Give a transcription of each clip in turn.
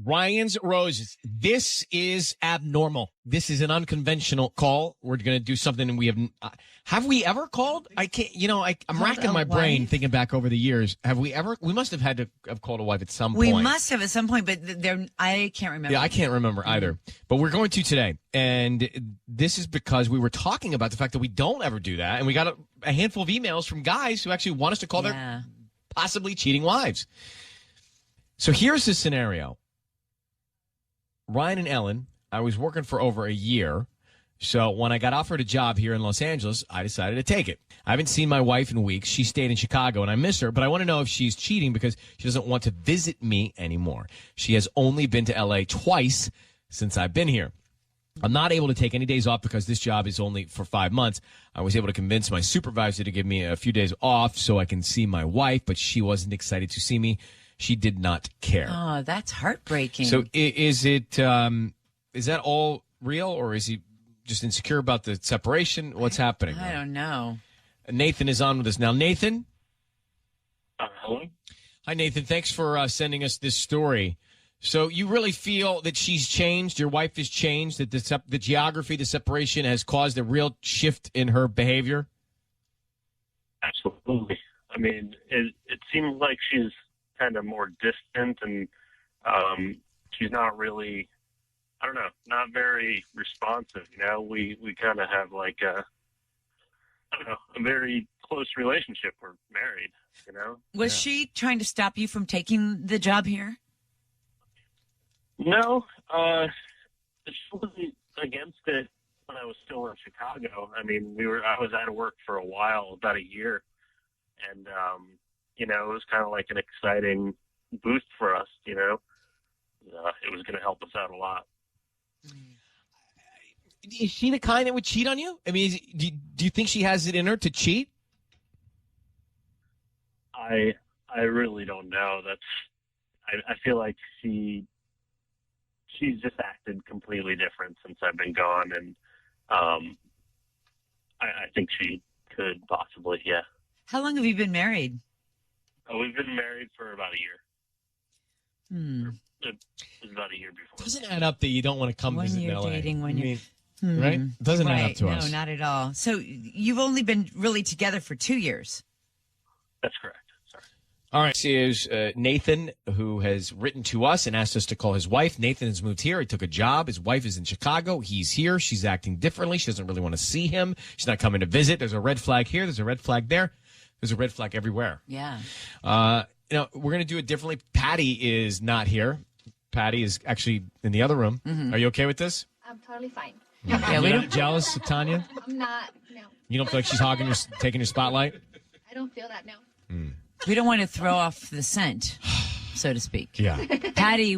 Ryan's Roses. This is abnormal. This is an unconventional call. We're going to do something we have we ever called? I can't, I'm racking my brain thinking back over the years. Have we ever? We must have had to have called a wife at some point. We must have at some point, but I can't remember. Yeah, I can't remember either. But we're going to today. And this is because we were talking about the fact that we don't ever do that. And we got a handful of emails from guys who actually want us to call their possibly cheating wives. So here's the scenario. Ryan and Ellen, I was working for over a year. So when I got offered a job here in Los Angeles, I decided to take it. I haven't seen my wife in weeks. She stayed in Chicago, and I miss her. But I want to know if she's cheating because she doesn't want to visit me anymore. She has only been to L.A. twice since I've been here. I'm not able to take any days off because this job is only for 5 months. I was able to convince my supervisor to give me a few days off so I can see my wife, but she wasn't excited to see me. She did not care. Oh, that's heartbreaking. So is that all real, or is he just insecure about the separation? What's happening? I don't know. Nathan is on with us now. Nathan? Hello? Hi, Nathan. Thanks for sending us this story. So you really feel that she's changed, your wife has changed, that the geography, the separation has caused a real shift in her behavior? Absolutely. I mean, it seems like she's kind of more distant, and she's not really, I don't know, not very responsive. We kind of have like a very close relationship. We're married, Was she trying to stop you from taking the job here? No, she wasn't against it when I was still in Chicago. I mean, I was out of work for a while, about a year, and it was kind of like an exciting boost for us, it was going to help us out a lot. Is she the kind that would cheat on you? I mean, do you think she has it in her to cheat? I really don't know. I feel like she's just acted completely different since I've been gone, and I think she could possibly, yeah. How long have you been married? We've been married for about a year. It was about a year before. Doesn't add up that you don't want to come visit in LA. Dating, right? Doesn't add up to us. No, not at all. So you've only been really together for 2 years. That's correct. Sorry. All right. This is Nathan, who has written to us and asked us to call his wife. Nathan has moved here. He took a job. His wife is in Chicago. He's here. She's acting differently. She doesn't really want to see him. She's not coming to visit. There's a red flag here. There's a red flag there. There's a red flag everywhere. Yeah. We're going to do it differently. Patty is not here. Patty is actually in the other room. Mm-hmm. Are you okay with this? I'm totally fine. Yeah, we don't jealous of Tanya? I'm not, no. You don't feel like she's taking your spotlight? I don't feel that, no. We don't want to throw off the scent, so to speak. Yeah. Patty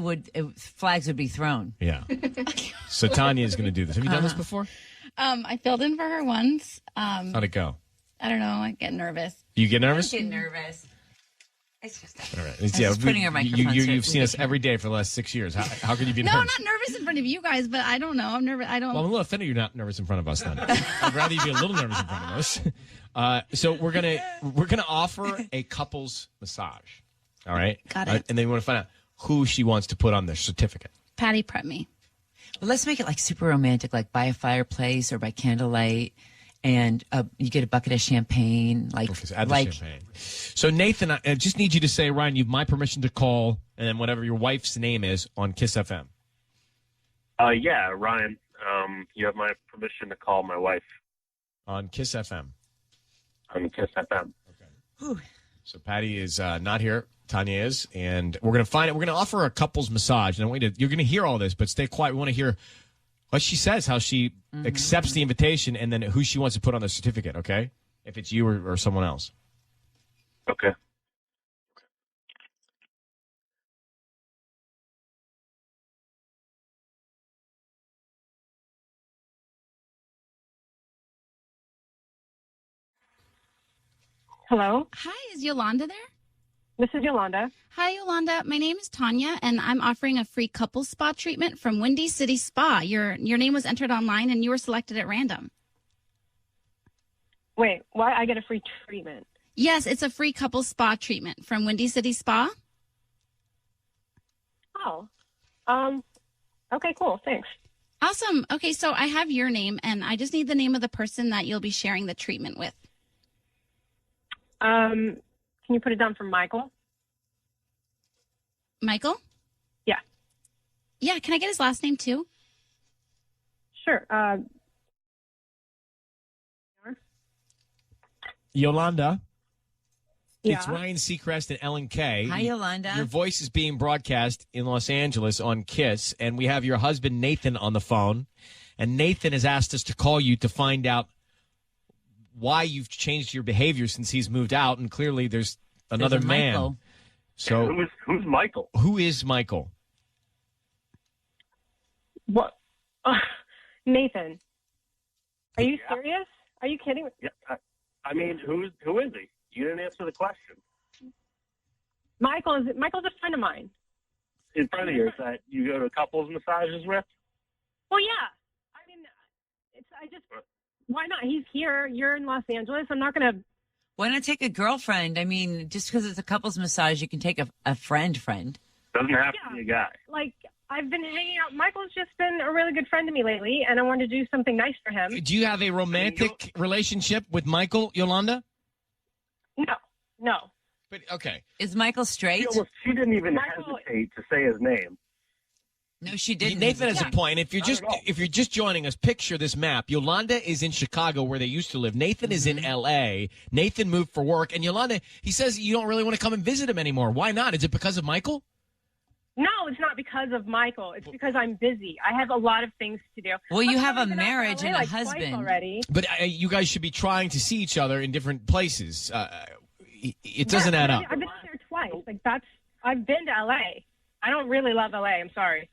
flags would be thrown. Yeah. So Tanya is going to do this. Have you done this before? I filled in for her once. How'd it go? I don't know. I get nervous. You get nervous? I get nervous. It's just all right. Just putting her microphone. You've seen us every day for the last 6 years. How could you be nervous? No, I'm not nervous in front of you guys, but I don't know. I'm nervous. Well, I'm a little offended you're not nervous in front of us then. I'd rather you be a little nervous in front of us. So we're gonna offer a couples massage. All right. Got it. And then we want to find out who she wants to put on the certificate. Patty prep me. Well, let's make it like super romantic, like by a fireplace or by candlelight. And you get a bucket of champagne. So add the champagne. So, Nathan, I just need you to say, Ryan, you have my permission to call, and then whatever your wife's name is on Kiss FM. Yeah, Ryan, you have my permission to call my wife. On Kiss FM. On Kiss FM. Okay. Whew. So, Patty is not here. Tanya is. And we're going to find it. We're going to offer a couples massage. And you're going to hear all this, but stay quiet. We want to hear what she says, how she accepts the invitation, and then who she wants to put on the certificate, okay? If it's you or someone else. Okay. Hello? Hi, is Yolanda there? This is Yolanda. Hi, Yolanda. My name is Tanya, and I'm offering a free couple spa treatment from Windy City Spa. Your name was entered online, and you were selected at random. Wait, why I get a free treatment? Yes, it's a free couple spa treatment from Windy City Spa. Okay, cool. Thanks. Awesome. Okay, so I have your name, and I just need the name of the person that you'll be sharing the treatment with. Can you put it down for Michael? Michael? Yeah. Yeah, can I get his last name too? Sure. Yolanda, Yeah. it's Ryan Seacrest and Ellen Kay. Hi, Yolanda. Your voice is being broadcast in Los Angeles on KISS, and we have your husband Nathan on the phone. And Nathan has asked us to call you to find out why you've changed your behavior since he's moved out, and clearly there's another There's a man. Michael. So Who's Michael? who is Michael? What? Nathan. Are you serious? Are you kidding me? Yeah, I mean, who is he? You didn't answer the question. Michael's a friend of mine. In front of yours that you go to couples massages with? Well, yeah. I mean, why not? He's here. You're in Los Angeles. I'm not going to. Why not take a girlfriend? I mean, just because it's a couple's massage, you can take a friend. Doesn't have to be a guy. Like, I've been hanging out. Michael's just been a really good friend to me lately, and I wanted to do something nice for him. Do you have a romantic relationship with Michael, Yolanda? No. But okay. Is Michael straight? She didn't even Michael- hesitate to say his name. No, she didn't. Nathan has a point. If you're just joining us, picture this map. Yolanda is in Chicago where they used to live. Nathan is in L.A. Nathan moved for work, and Yolanda, he says you don't really want to come and visit him anymore. Why not? Is it because of Michael? No, it's not because of Michael. It's because I'm busy. I have a lot of things to do. Well, you I've have a been out to marriage LA and a like twice husband. already. But you guys should be trying to see each other in different places. It doesn't add up. I've been out there twice. I've been to LA. I don't really love LA. I'm sorry.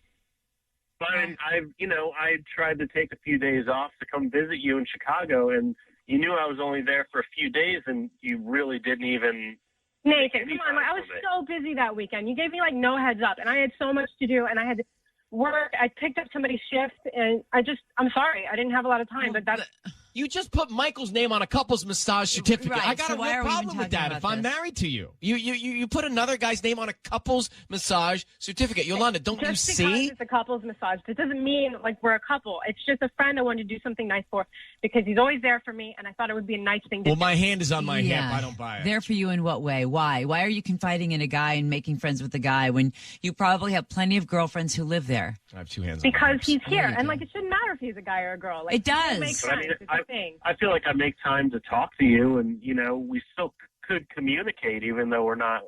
But I tried to take a few days off to come visit you in Chicago, and you knew I was only there for a few days, and you really didn't even. Nathan, come on. I was so busy that weekend. You gave me no heads up, and I had so much to do, and I had to work. I picked up somebody's shift, and I'm sorry. I didn't have a lot of time, but that's. You just put Michael's name on a couple's massage certificate. Right, I got so a why real are we even problem with talking that if about I'm this? married to you. You put another guy's name on a couple's massage certificate. Yolanda, don't you Just because see? it's a couple's massage, it doesn't mean we're a couple. It's just a friend I wanted to do something nice for because he's always there for me, and I thought it would be a nice thing to Well, do. my hand is on my hip. I don't buy it. There for you in what way? Why? Why are you confiding in a guy and making friends with a guy when you probably have plenty of girlfriends who live there? I have two hands on my Because hips. he's here, you and do. it shouldn't matter if he's a guy or a girl. It does. Make But I friends. mean, It's a thing. I feel like I make time to talk to you, and we still could communicate even though we're not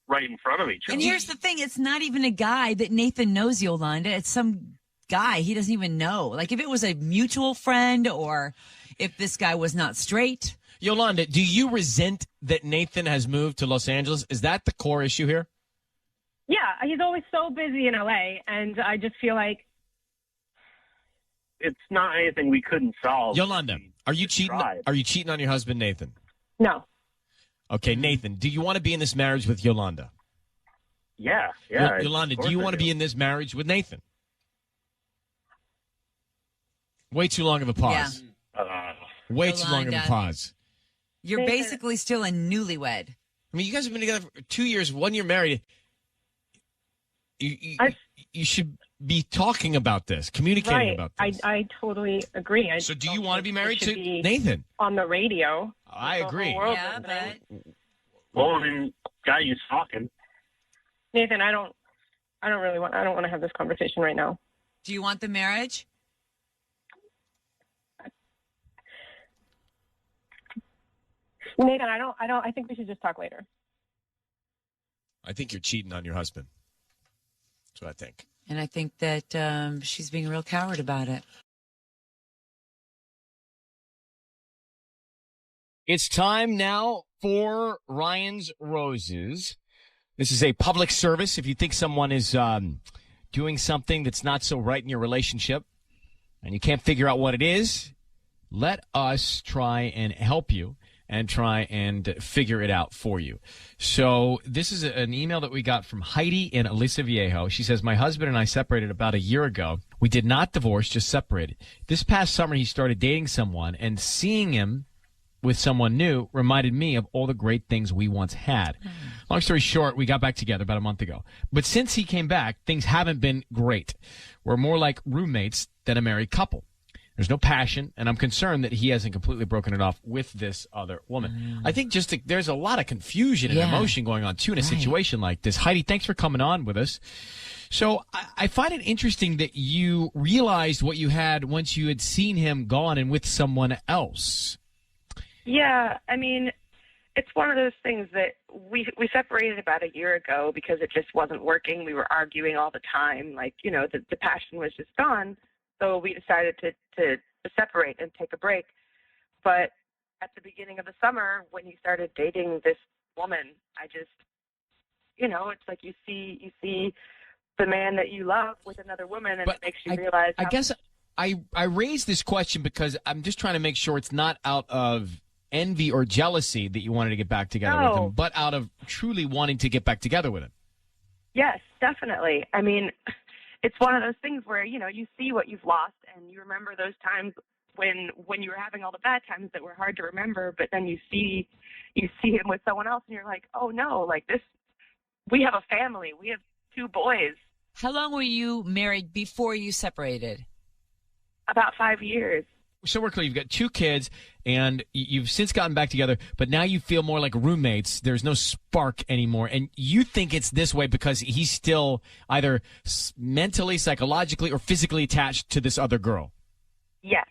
right in front of each other. And here's the thing, it's not even a guy that Nathan knows, Yolanda. It's some guy he doesn't even know. Like if it was a mutual friend or if this guy was not straight. Yolanda, do you resent that Nathan has moved to Los Angeles? Is that the core issue here? Yeah, he's always so busy in LA, and I just feel like It's not anything we couldn't solve. Yolanda, are you cheating? tried. Are you cheating on your husband, Nathan? no. Okay, Nathan, do you want to be in this marriage with Yolanda? Yeah. Yolanda, of do course you I want to be in this marriage with Nathan? Way too long of a pause. Way too long of a Yolanda. pause. You're Nathan. basically still a newlywed. I mean, you guys have been together for 2 years, 1 year married. You should be talking about this, communicating Right. about this. I totally agree. So do you don't want to be think it married to should be Nathan? on the radio? I The whole agree. world Yeah, listening. but Well, I mean, guy you talking. Nathan, I don't want to have this conversation right now. do you want the marriage? Nathan, I think we should just talk later. I think you're cheating on your husband. That's what I think. And I think that she's being a real coward about it. It's time now for Ryan's Roses. This is a public service. If you think someone is doing something that's not so right in your relationship and you can't figure out what it is, let us try and help you and try and figure it out for you. So this is an email that we got from Heidi in Aliso Viejo. She says, my husband and I separated about a year ago. We did not divorce, just separated. This past summer, he started dating someone, and seeing him with someone new reminded me of all the great things we once had. Long story short, we got back together about a month ago. But since he came back, things haven't been great. We're more like roommates than a married couple. There's no passion, and I'm concerned that he hasn't completely broken it off with this other woman. I think there's a lot of confusion and emotion going on, too, in a situation like this. Heidi, thanks for coming on with us. So I find it interesting that you realized what you had once you had seen him gone and with someone else. Yeah, I mean, it's one of those things that we separated about a year ago because it just wasn't working. We were arguing all the time. Like, you know, the passion was just gone. So we decided to separate and take a break. But at the beginning of the summer, when he started dating this woman, I just, you know, it's like you see the man that you love with another woman, and it makes you realize. I guess I raised this question because I'm just trying to make sure it's not out of envy or jealousy that you wanted to get back together with him, but out of truly wanting to get back together with him. Yes, definitely. I mean, it's one of those things where, you know, you see what you've lost and you remember those times when you were having all the bad times that were hard to remember, but then you see him with someone else and you're like, oh no, like this, we have a family. We have 2 boys. How long were you married before you separated? About 5 years. So we're clear. You've got 2 kids, and you've since gotten back together, but now you feel more like roommates. There's no spark anymore, and you think it's this way because he's still either mentally, psychologically, or physically attached to this other girl. Yes,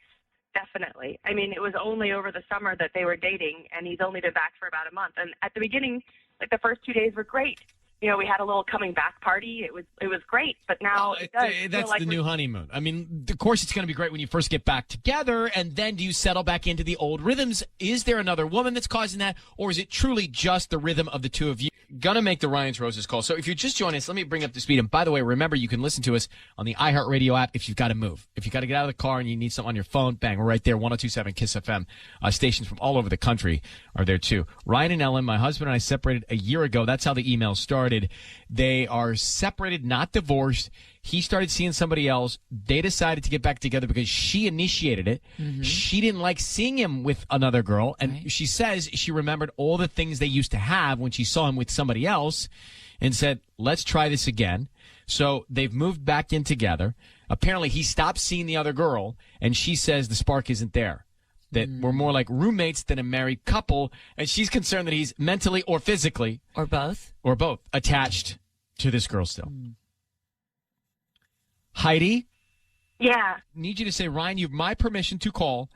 definitely. I mean, it was only over the summer that they were dating, and he's only been back for about a month. And at the beginning, like the first 2 days were great. You know, we had a little coming back party. It was great, but now that's like the new honeymoon. I mean, of course, it's going to be great when you first get back together, and then do you settle back into the old rhythms? Is there another woman that's causing that, or is it truly just the rhythm of the 2 of you? Gonna make the Ryan's Roses call. So if you're just joining us, let me bring up the speed. And by the way, remember, you can listen to us on the iHeartRadio app if you've got to move. If you've got to get out of the car and you need something on your phone, bang, we're right there, 102.7 KISS FM. Stations from all over the country are there, too. Ryan and Ellen, my husband and I separated a year ago. That's how the email started. They are separated, not divorced. He started seeing somebody else. They decided to get back together because she initiated it. She didn't like seeing him with another girl. And she says she remembered all the things they used to have when she saw him with somebody else and said, let's try this again. So they've moved back in together. Apparently he stopped seeing the other girl, and she says the spark isn't there. That we're more like roommates than a married couple. And she's concerned that he's mentally or physically. Or both, attached to this girl still. Heidi? Yeah. Need you to say, Ryan, you have my permission to call,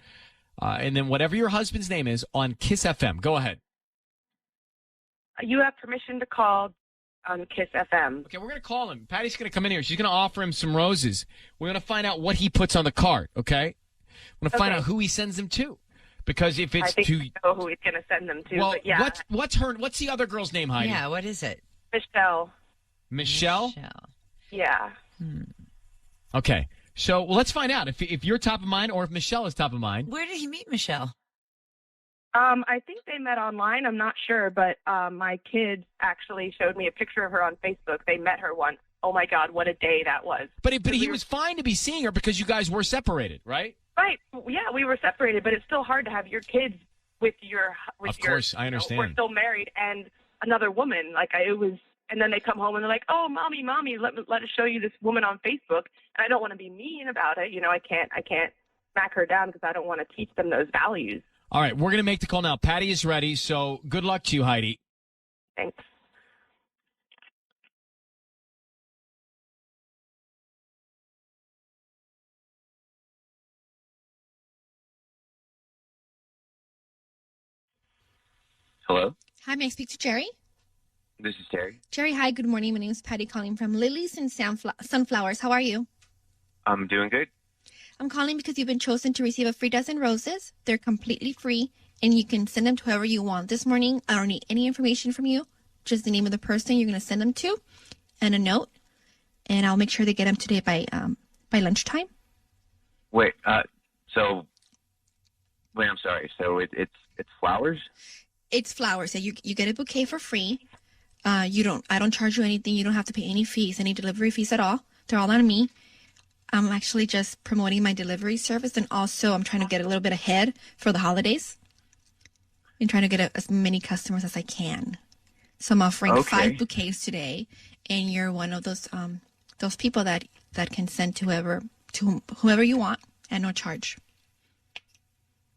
and then whatever your husband's name is, on KISS FM. Go ahead. You have permission to call on KISS FM. Okay, we're going to call him. Patty's going to come in here. She's going to offer him some roses. We're going to find out what he puts on the card, okay? We're going to find out who he sends them to. Because if it's I think I know who he's going to send them to. Well, but yeah. What's the other girl's name, Heidi? Yeah, what is it? Michelle. Michelle? Yeah. Okay. So let's find out if you're top of mind or if Michelle is top of mind. Where did he meet Michelle? I think they met online. I'm not sure, but my kids actually showed me a picture of her on Facebook. They met her once. Oh my God, what a day that was! But he was fine to be seeing her because you guys were separated, right? Right. Yeah, we were separated, but it's still hard to have your kids with your. Of course, I understand. We're still married, and another woman. It was. And then they come home and they're like, "Oh, mommy, let us show you this woman on Facebook." And I don't want to be mean about it. You know, I can't smack her down because I don't want to teach them those values. All right, we're going to make the call now. Patty is ready, so good luck to you, Heidi. Thanks. Hello? Hi, may I speak to Jerry? This is Terry. Jerry, hi, good morning. My name is Patty calling from Lilies and Sunflowers. How are you? I'm doing good. I'm calling because you've been chosen to receive a free dozen roses. They're completely free, and you can send them to whoever you want. This morning, I don't need any information from you, just the name of the person you're going to send them to and a note, and I'll make sure they get them today by lunchtime. Wait, I'm sorry. So it's flowers? It's flowers. So you get a bouquet for free. I don't charge you anything. You don't have to pay any fees, any delivery fees at all. They're all on me. I'm actually just promoting my delivery service, and also I'm trying to get a little bit ahead for the holidays. and trying to get as many customers as I can. So I'm offering 5 bouquets today, and you're one of those people that can send to whoever you want at no charge.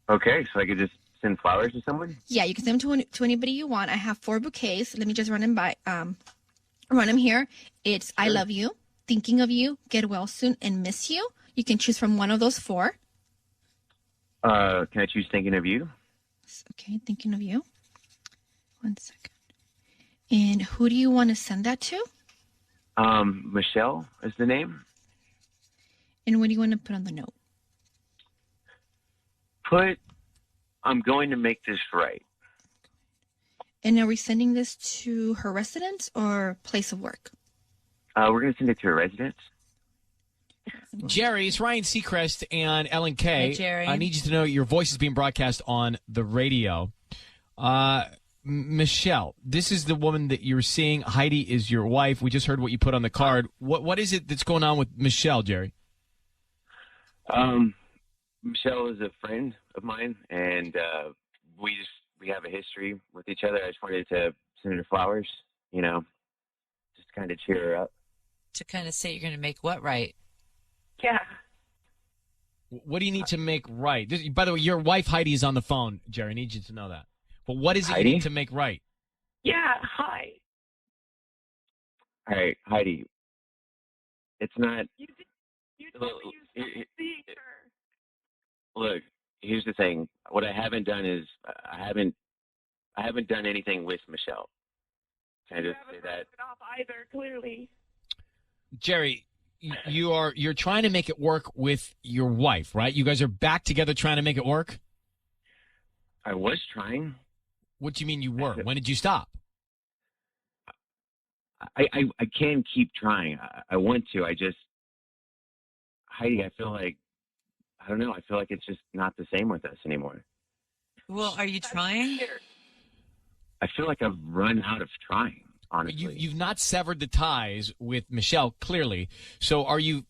Okay, so I could just send flowers to someone? Yeah, you can send them to anybody you want. I have 4 bouquets. Let me just run them here. It's I love you, thinking of you, get well soon, and miss you. You can choose from one of those 4. Can I choose thinking of you? Okay, thinking of you. 1 second. And who do you want to send that to? Michelle is the name. And what do you want to put on the note? I'm going to make this right. And are we sending this to her residence or place of work? We're going to send it to her residence. Jerry, it's Ryan Seacrest and Ellen Kay. Hey, Jerry. I need you to know your voice is being broadcast on the radio. Michelle, this is the woman that you're seeing. Heidi is your wife. We just heard what you put on the card. What is it that's going on with Michelle, Jerry? Michelle is a friend of mine, and we have a history with each other. I just wanted to send her flowers, just to kind of cheer her up. To kind of say you're going to make what right? Yeah. What do you need to make right? By the way, your wife Heidi is on the phone, Jerry. I need you to know that. But what is it Heidi? you need to make right? Yeah. Hi. All right, Heidi. It's not. You told me you stopped seeing her. Look, here's the thing. What I haven't done is I haven't done anything with Michelle. Can I just say that? It off either, clearly. Jerry, you're trying to make it work with your wife, right? You guys are back together trying to make it work? I was trying. What do you mean you were? When did you stop? I can keep trying. I want to. Heidi, I feel like, I don't know. I feel like it's just not the same with us anymore. Well, are you trying? I feel like I've run out of trying, honestly. You've not severed the ties with Michelle, clearly. So are you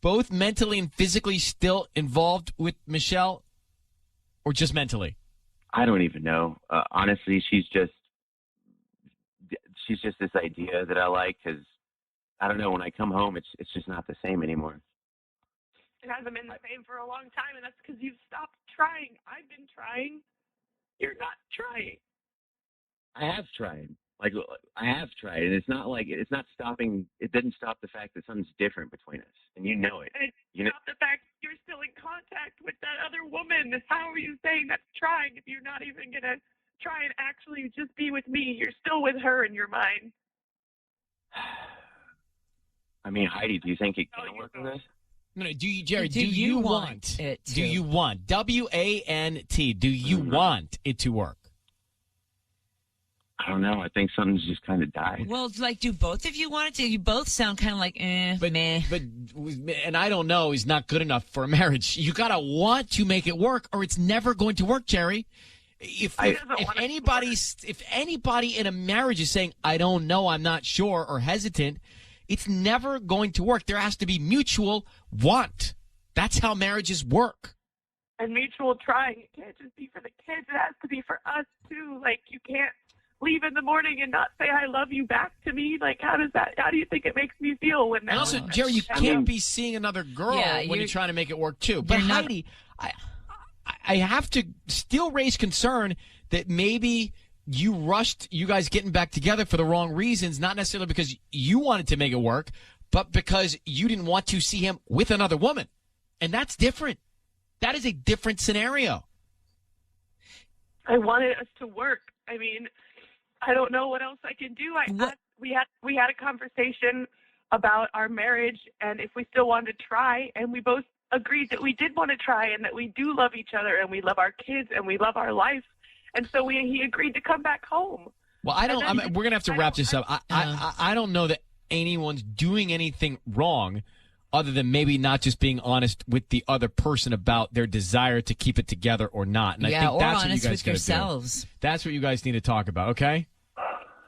both mentally and physically still involved with Michelle, or just mentally? I don't even know. Honestly, she's just this idea that I like, because I don't know. When I come home, it's just not the same anymore. It hasn't been the same for a long time, and that's because you've stopped trying. I've been trying. You're not trying. I have tried. I have tried, and it's not stopping. It didn't stop the fact that something's different between us, and you know it. And it's not the fact that you're still in contact with that other woman. How are you saying that's trying if you're not even going to try and actually just be with me? You're still with her in your mind. I mean, Heidi, do you think it can work with us? No, Jerry, Do you want it to? Do you want, W-A-N-T, do you want it to work? I don't know. I think something's just kind of died. Well, do both of you want it to? You both sound kind of like, meh. But, and I don't know, is not good enough for a marriage. You got to want to make it work, or it's never going to work, Jerry. If anybody in a marriage is saying, I don't know, I'm not sure, or hesitant, it's never going to work. There has to be mutual want. That's how marriages work. And mutual trying. It can't just be for the kids. It has to be for us, too. You can't leave in the morning and not say I love you back to me. how do you think it makes me feel when that? And also, Jerry, you can't be seeing another girl when you're trying to make it work, too. But Heidi, I have to still raise concern that maybe you rushed you guys getting back together for the wrong reasons, not necessarily because you wanted to make it work, but because you didn't want to see him with another woman. And that's different. That is a different scenario. I wanted us to work. I mean, I don't know what else I can do. We had a conversation about our marriage and if we still wanted to try, and we both agreed that we did want to try and that we do love each other and we love our kids and we love our life. And so he agreed to come back home. Well, we're going to have to wrap this up. I don't know that anyone's doing anything wrong other than maybe not just being honest with the other person about their desire to keep it together or not. And I think that's what you guys got to do. That's what you guys need to talk about, okay?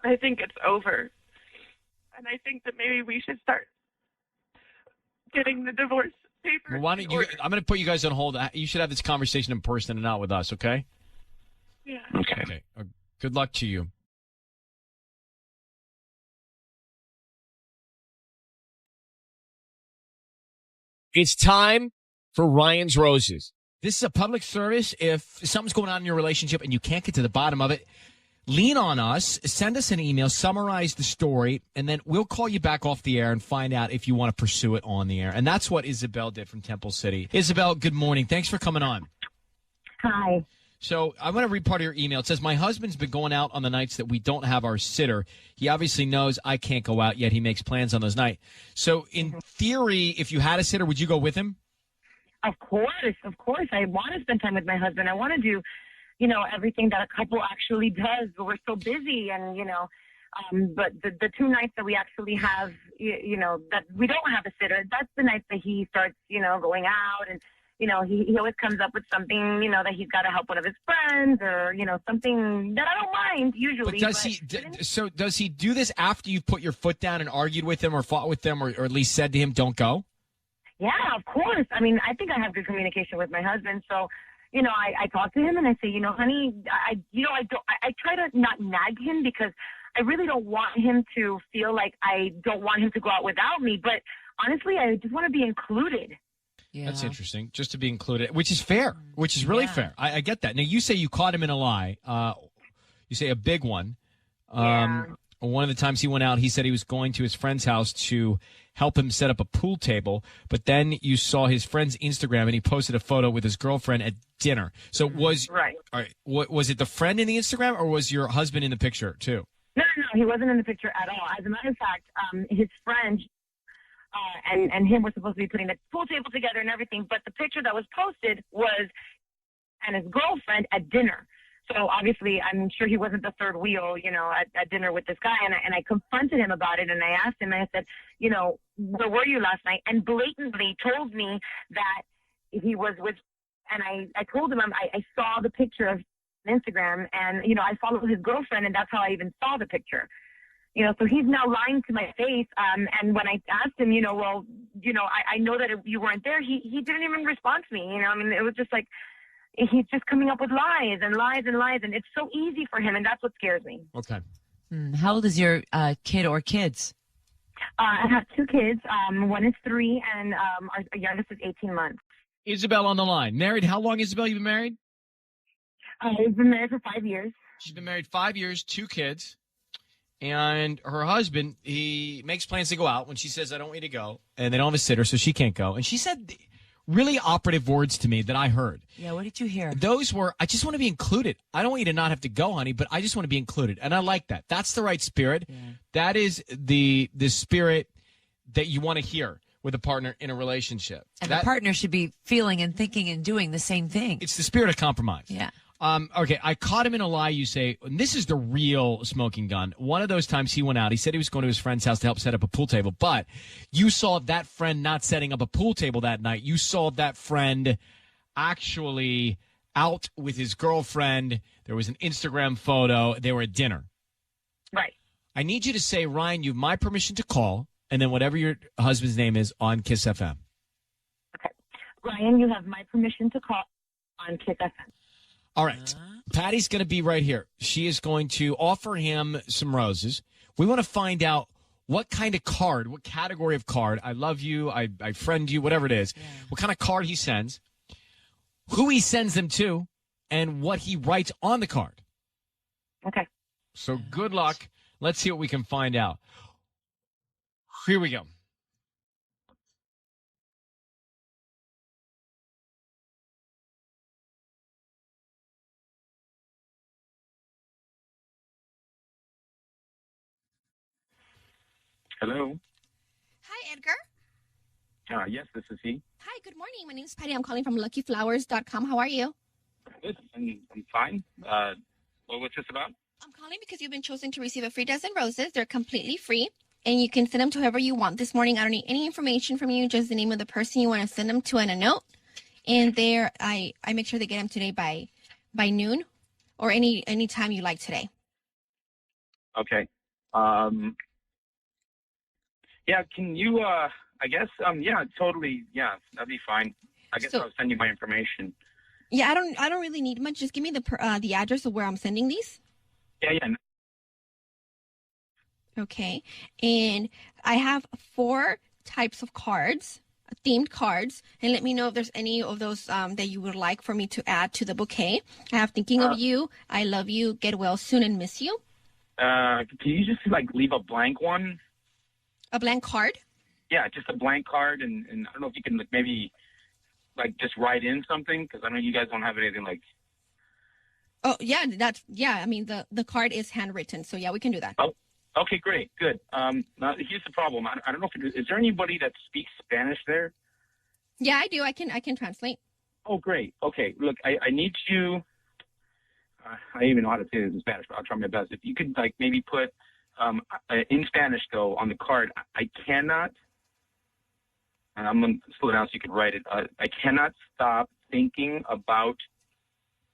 I think it's over. And I think that maybe we should start getting the divorce papers. Well, I'm going to put you guys on hold. You should have this conversation in person and not with us, okay? Yeah. Okay. Good luck to you. It's time for Ryan's Roses. This is a public service. If something's going on in your relationship and you can't get to the bottom of it, lean on us, send us an email, summarize the story, and then we'll call you back off the air and find out if you want to pursue it on the air. And that's what Isabel did from Temple City. Isabel, good morning. Thanks for coming on. Hi. So I want to read part of your email. It says, my husband's been going out on the nights that we don't have our sitter. He obviously knows I can't go out, yet he makes plans on those nights. So in theory, if you had a sitter, would you go with him? Of course. I want to spend time with my husband. I want to do, everything that a couple actually does, but we're so busy. And, but the 2 nights that we actually have, that we don't have a sitter, that's the nights that he starts, going out. And, he always comes up with something, that he's got to help one of his friends or, something that I don't mind usually. But does he do this after you've put your foot down and argued with him or fought with them or at least said to him, don't go? Yeah, of course. I mean, I think I have good communication with my husband. So, I talk to him and I say, honey, I try to not nag him because I really don't want him to feel like I don't want him to go out without me. But honestly, I just want to be included. Yeah. That's interesting, just to be included, which is fair, which is really fair. I get that. Now, you say you caught him in a lie. You say a big one. One of the times he went out, he said he was going to his friend's house to help him set up a pool table. But then you saw his friend's Instagram, and he posted a photo with his girlfriend at dinner. So was right. All right. Was it the friend in the Instagram, or was your husband in the picture too? No, he wasn't in the picture at all. As a matter of fact, his friend and him were supposed to be putting the pool table together and everything. But the picture that was posted was and his girlfriend at dinner. So obviously, I'm sure he wasn't the third wheel, at dinner with this guy. And I confronted him about it, and I asked him, and I said, where were you last night? And blatantly told me that he was with, and I told him I saw the picture of Instagram, and, I followed his girlfriend, and that's how I even saw the picture. So he's now lying to my face. And when I asked him, I know that you weren't there, he didn't even respond to me. It was just like, he's just coming up with lies and lies and lies, and it's so easy for him, and that's what scares me. Okay. How old is your kid or kids? I have 2 kids. One is 3, and our youngest is 18 months. Isabel on the line. Married? How long, Isabel, you been married? We've been married for 5 years. She's been married 5 years, 2 kids. And her husband, he makes plans to go out when she says, I don't want you to go. And they don't have a sitter, so she can't go. And she said really operative words to me that I heard. Yeah, what did you hear? Those were, I just want to be included. I don't want you to not have to go, honey, but I just want to be included. And I like that. That's the right spirit. Yeah. That is the spirit that you want to hear with a partner in a relationship. And the partner should be feeling and thinking and doing the same thing. It's the spirit of compromise. Yeah. Okay, I caught him in a lie, you say. And this is the real smoking gun. One of those times he went out, he said he was going to his friend's house to help set up a pool table, but you saw that friend not setting up a pool table that night. You saw that friend actually out with his girlfriend. There was an Instagram photo. They were at dinner. Right. I need you to say, Ryan, you have my permission to call, and then whatever your husband's name is on Kiss FM. Okay. Ryan, you have my permission to call on Kiss FM. All right. Patty's going to be right here. She is going to offer him some roses. We want to find out what kind of card, what category of card, I love you, I friend you, whatever it is, what kind of card he sends, who he sends them to, and what he writes on the card. Okay. So good luck. Let's see what we can find out. Here we go. Hello. Hi, Edgar. Yes, this is he. Hi, good morning. My name's Patty. I'm calling from luckyflowers.com. How are you? Good. I'm fine. What's this about? I'm calling because you've been chosen to receive a free dozen roses. They're completely free, and you can send them to whoever you want this morning. I don't need any information from you, just the name of the person you want to send them to and a note. And there, I make sure they get them today by noon or any time you like today. Okay. Yeah, can you, I guess, yeah, totally, yeah, that'd be fine. I guess I'll send you my information. Yeah, I don't really need much. Just give me the address of where I'm sending these. Yeah. Okay. And I have 4 types of cards, themed cards, and let me know if there's any of those that you would like for me to add to the bouquet. I have thinking of you, I love you, get well soon, and miss you. Can you just leave a blank one? A blank card? Yeah, just a blank card, and I don't know if you can maybe just write in something, because I know you guys don't have anything like. Oh yeah, I mean the card is handwritten, so yeah, we can do that. Oh, okay, great, good. Now here's the problem. I don't know if is there anybody that speaks Spanish there? Yeah, I do. I can translate. Oh, great. Okay, look, I need you. I don't even know how to say this in Spanish, but I'll try my best. If you could maybe put in Spanish though on the card, I cannot. And I'm going to slow down so you can write it. I cannot stop thinking about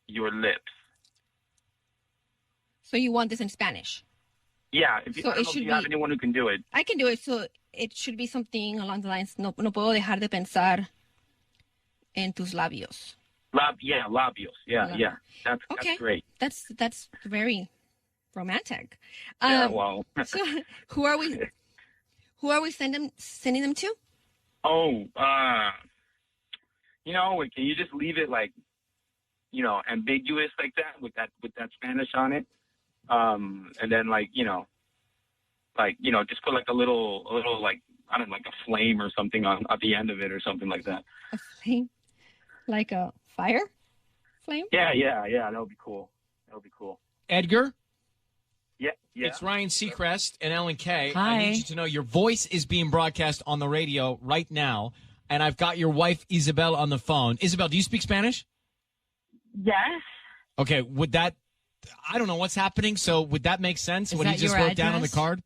your lips. So you want this in Spanish? Yeah. I So don't know if you have anyone who can do it. I can do it. So it should be something along the lines, no puedo dejar de pensar en tus labios. Labios. Yeah. That's great. That's very romantic. Yeah, well. So who are we sending them to? Oh, can you just leave it ambiguous like that with that Spanish on it? And then just put a little I don't know, a flame or something at the end of it or something like that. A flame? Like a fire flame? Yeah, that would be cool. Edgar? Yeah. It's Ryan Seacrest and Ellen K. Hi. I need you to know your voice is being broadcast on the radio right now, and I've got your wife, Isabel, on the phone. Isabel, do you speak Spanish? Yes. Okay, would that... I don't know what's happening, so would that make sense, what he just wrote down on the card?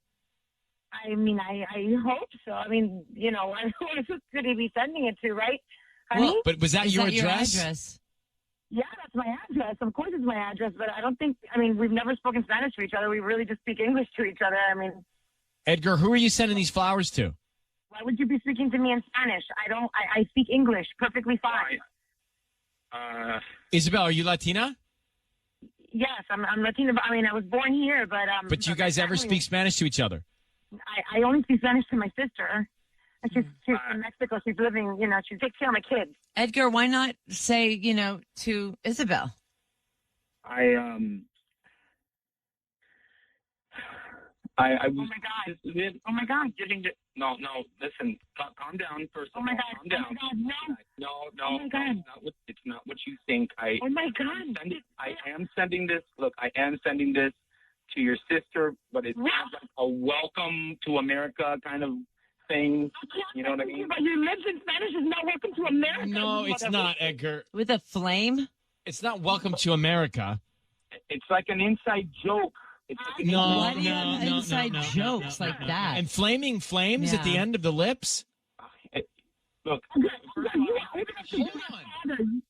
I mean, I hope so. I mean, who could he be sending it to, right? Honey? Well, but was that your address? Yeah, that's my address. Of course it's my address, but we've never spoken Spanish to each other. We really just speak English to each other. Edgar, who are you sending these flowers to? Why would you be speaking to me in Spanish? I speak English perfectly fine. Isabel, are you Latina? Yes, I'm Latina. I was born here, but... But you guys ever speak Spanish to each other? I only speak Spanish to my sister. She's from Mexico. She's living, she takes care of my kids. Edgar, why not say, to Isabel? I was. Oh my God! Oh my God! No, listen. Calm down first. Oh my God! Calm down. Oh my God! No. Oh my God! It's not what you think. Oh my God! I am sending this. Look, I am sending this to your sister, but it's not a welcome to America kind of thing. You know what I mean? But your lips in Spanish is not welcome to America. No, it's not, Edgar. With a flame? It's not welcome to America. It's like an inside joke. No, inside jokes like that. And flaming flames at the end of the lips? Look, hold on.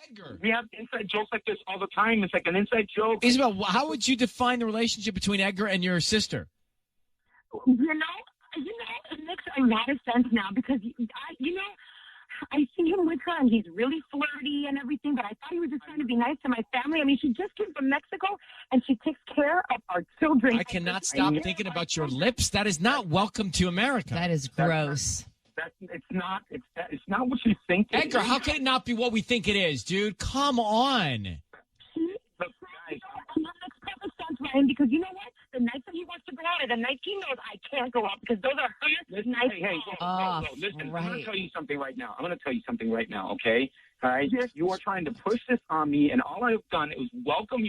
Edgar. We have inside jokes like this all the time. It's like an inside joke. Isabel, how would you define the relationship between Edgar and your sister? It makes a lot of sense now because, I see him with her and he's really flirty and everything, but I thought he was just trying to be nice to my family. I mean, she just came from Mexico and she takes care of our children. I cannot stop thinking about your lips. That is not welcome to America. That is gross. It's not what you think. Edgar, how can it not be what we think it is, dude? Come on. Look, guys. And that makes perfect sense, Ryan, because you know what? The nights that he wants to go out or the nights he knows I can't go out because those are her nights. Hey, listen, I'm going to tell you something right now. Okay? All right? You are trying to push this on me, and all I've done is welcome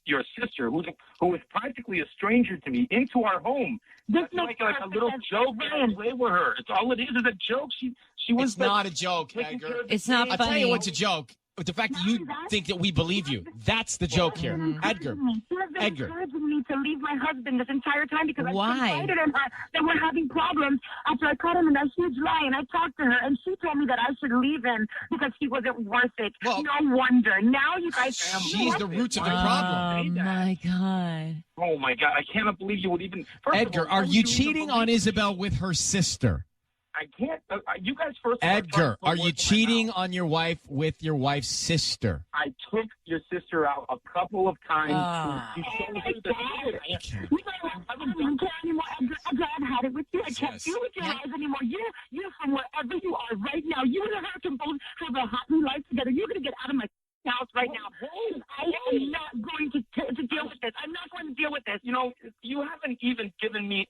your sister, who is practically a stranger to me, into our home. That's like a little joke. I play with her. It's all it is a joke. She was. It's not a joke, Edgar. It's not I'll funny. tell you what's a joke. But the fact that you think that we believe you. That's the joke here. Edgar. She has been encouraging me to leave my husband this entire time because I confided in her that we're having problems after I caught him in that huge lie. And I talked to her, and she told me that I should leave him because he wasn't worth it. Well, no wonder. Now you guys... She's the roots of the problem. Oh, my God. Oh, my God. I cannot believe you would even... Edgar, are you cheating on Isabel with her sister? I can't. You guys first. Edgar, are you cheating on your wife with your wife's sister? I took your sister out a couple of times. She showed her the You don't care anymore, Edgar. I've had it with you. I can't deal with your lies anymore. You from wherever you are right now. You and her can both have a happy life together. You're going to get out of my house right now. I am not going to deal with this. I'm not going to deal with this. You know, you haven't even given me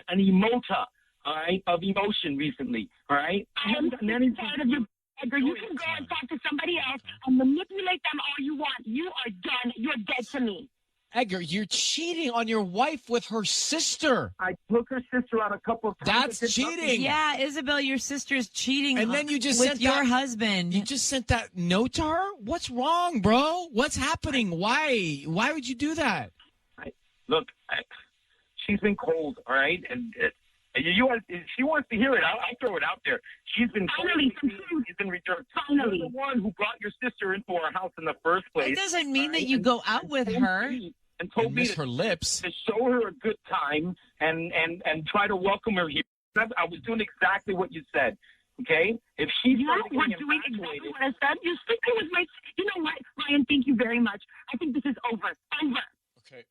an emota, all right, of emotion recently, all right? I haven't done anything. Tired of you, Edgar. You can go and talk to somebody else and manipulate them all you want. You are done. You're dead to me. Edgar, you're cheating on your wife with her sister. I took her sister out a couple of times. That's cheating. Yeah, Isabel, your sister's cheating. And then you just with sent your husband. You just sent that note to her? What's wrong, bro? What's happening? Why? Why would you do that? Look, she's been cold, all right? And if she wants to hear it, I'll throw it out there. She's been Finally, she's been returned. You're the one who brought your sister into our house in the first place. It doesn't mean that you go out with her. And told me her lips to show her a good time and try to welcome her here. I was doing exactly what you said. Okay, if she's doing exactly what I said, you're sleeping with my. You know what, Ryan? Thank you very much. I think this is over. Over. Okay.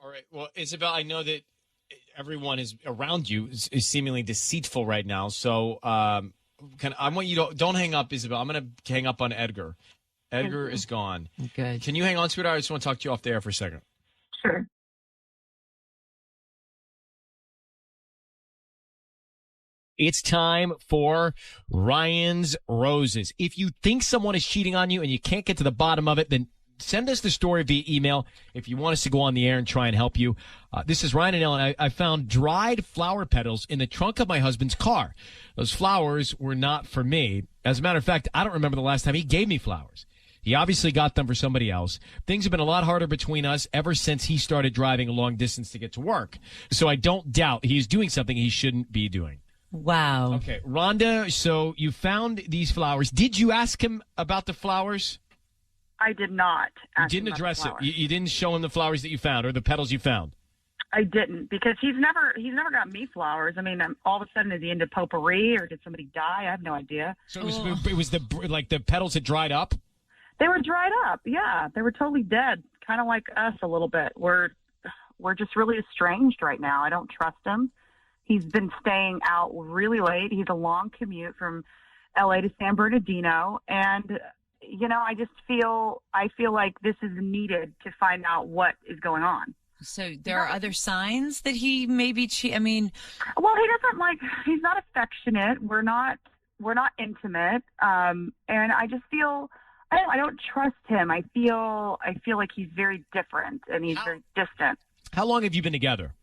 All right. Well, Isabel, I know that everyone is around you is seemingly deceitful right now. So, I want you to don't hang up, Isabel. I'm going to hang up on Edgar. Edgar is gone. Good. Can you hang on, sweetheart? I just want to talk to you off the air for a second. Sure. It's time for Ryan's Roses. If you think someone is cheating on you and you can't get to the bottom of it, then send us the story via email if you want us to go on the air and try and help you. This is Ryan and Ellen. I found dried flower petals in the trunk of my husband's car. Those flowers were not for me. As a matter of fact, I don't remember the last time he gave me flowers. He obviously got them for somebody else. Things have been a lot harder between us ever since he started driving a long distance to get to work. So I don't doubt he's doing something he shouldn't be doing. Wow. Okay, Rhonda, so you found these flowers. Did you ask him about the flowers? I did not. You didn't address it. You didn't show him the flowers that you found or the petals you found. I didn't, because he's never got me flowers. I mean, all of a sudden, is he into potpourri or did somebody die? I have no idea. So it was the petals had dried up? They were dried up. Yeah, they were totally dead, kind of like us a little bit. We're just really estranged right now. I don't trust him. He's been staying out really late. He's a long commute from LA to San Bernardino, and I feel like this is needed to find out what is going on. So there are other signs that he may be well, he doesn't he's not affectionate. We're not intimate. And I just feel, I don't trust him. I feel like he's very different and he's very distant. How long have you been together?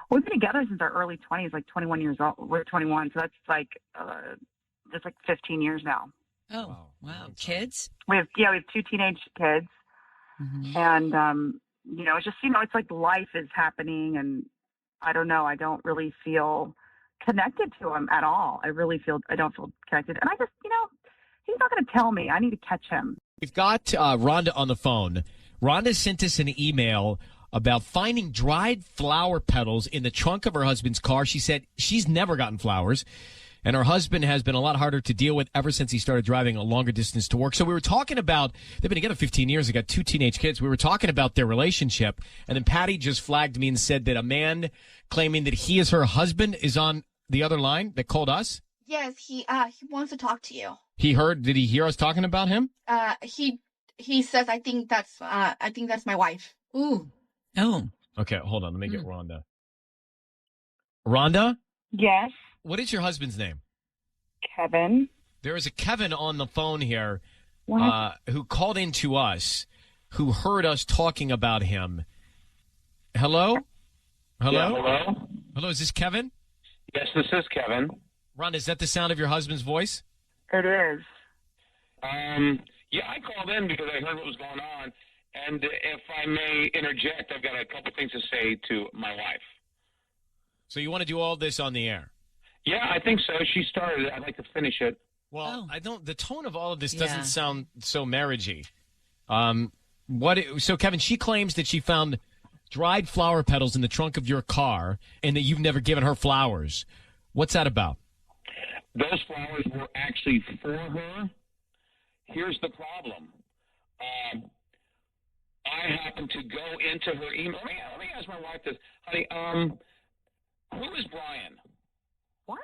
We've been together since our early 20s, like 21 years old. We're 21, so that's just 15 years now. Oh, wow. Kids? We have 2 teenage kids. Mm-hmm. And, it's just, it's like life is happening, and I don't know. I don't really feel connected to him at all. I don't feel connected. And I just, he's not going to tell me. I need to catch him. We've got Rhonda on the phone. Rhonda sent us an email about finding dried flower petals in the trunk of her husband's car. She said she's never gotten flowers, and her husband has been a lot harder to deal with ever since he started driving a longer distance to work. So we were talking about, they've been together 15 years. They got 2 teenage kids. We were talking about their relationship, and then Patty just flagged me and said that a man claiming that he is her husband is on the other line that called us. Yes, he wants to talk to you. Did he hear us talking about him? He says, I think that's my wife. Ooh. Oh. Okay, hold on. Let me get Rhonda. Rhonda? Yes. What is your husband's name? Kevin. There is a Kevin on the phone here who called in to us, who heard us talking about him. Hello? Hello? Yeah, hello? Hello, is this Kevin? Yes, this is Kevin. Rhonda, is that the sound of your husband's voice? It is. Yeah, I called in because I heard what was going on. And if I may interject, I've got a couple things to say to my wife. So you want to do all this on the air? Yeah, I think so. She started it. I'd like to finish it. Well, the tone of all of this doesn't sound so marriagey. So Kevin, she claims that she found dried flower petals in the trunk of your car and that you've never given her flowers. What's that about? those flowers were actually for her. Here's the problem. I happened to go into her email. Let me ask my wife this. Honey, who is Brian? What?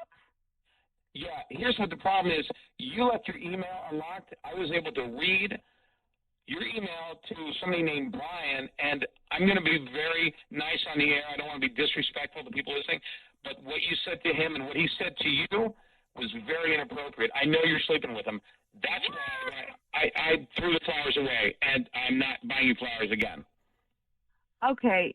Yeah, here's what the problem is. You left your email unlocked. I was able to read your email to somebody named Brian, and I'm going to be very nice on the air. I don't want to be disrespectful to people listening, but what you said to him and what he said to you was very inappropriate. I know you're sleeping with him. That's why I threw the flowers away, and I'm not buying you flowers again. Okay.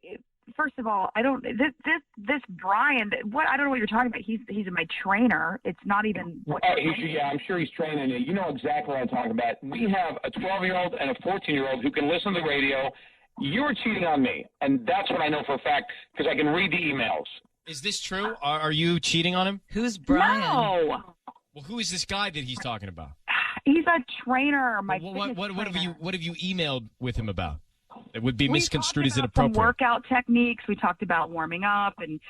First of all, I don't. This Brian. What I don't know what you're talking about. He's my trainer. It's not even. I'm sure he's training you. You know exactly what I'm talking about. We have a 12-year-old and a 14-year-old who can listen to the radio. You were cheating on me, and that's what I know for a fact because I can read the emails. Is this true? Are you cheating on him? Who's Brian? No. Well, who is this guy that he's talking about? He's a trainer. What have you emailed with him about? It would be misconstrued as inappropriate. Some workout techniques. We talked about warming up and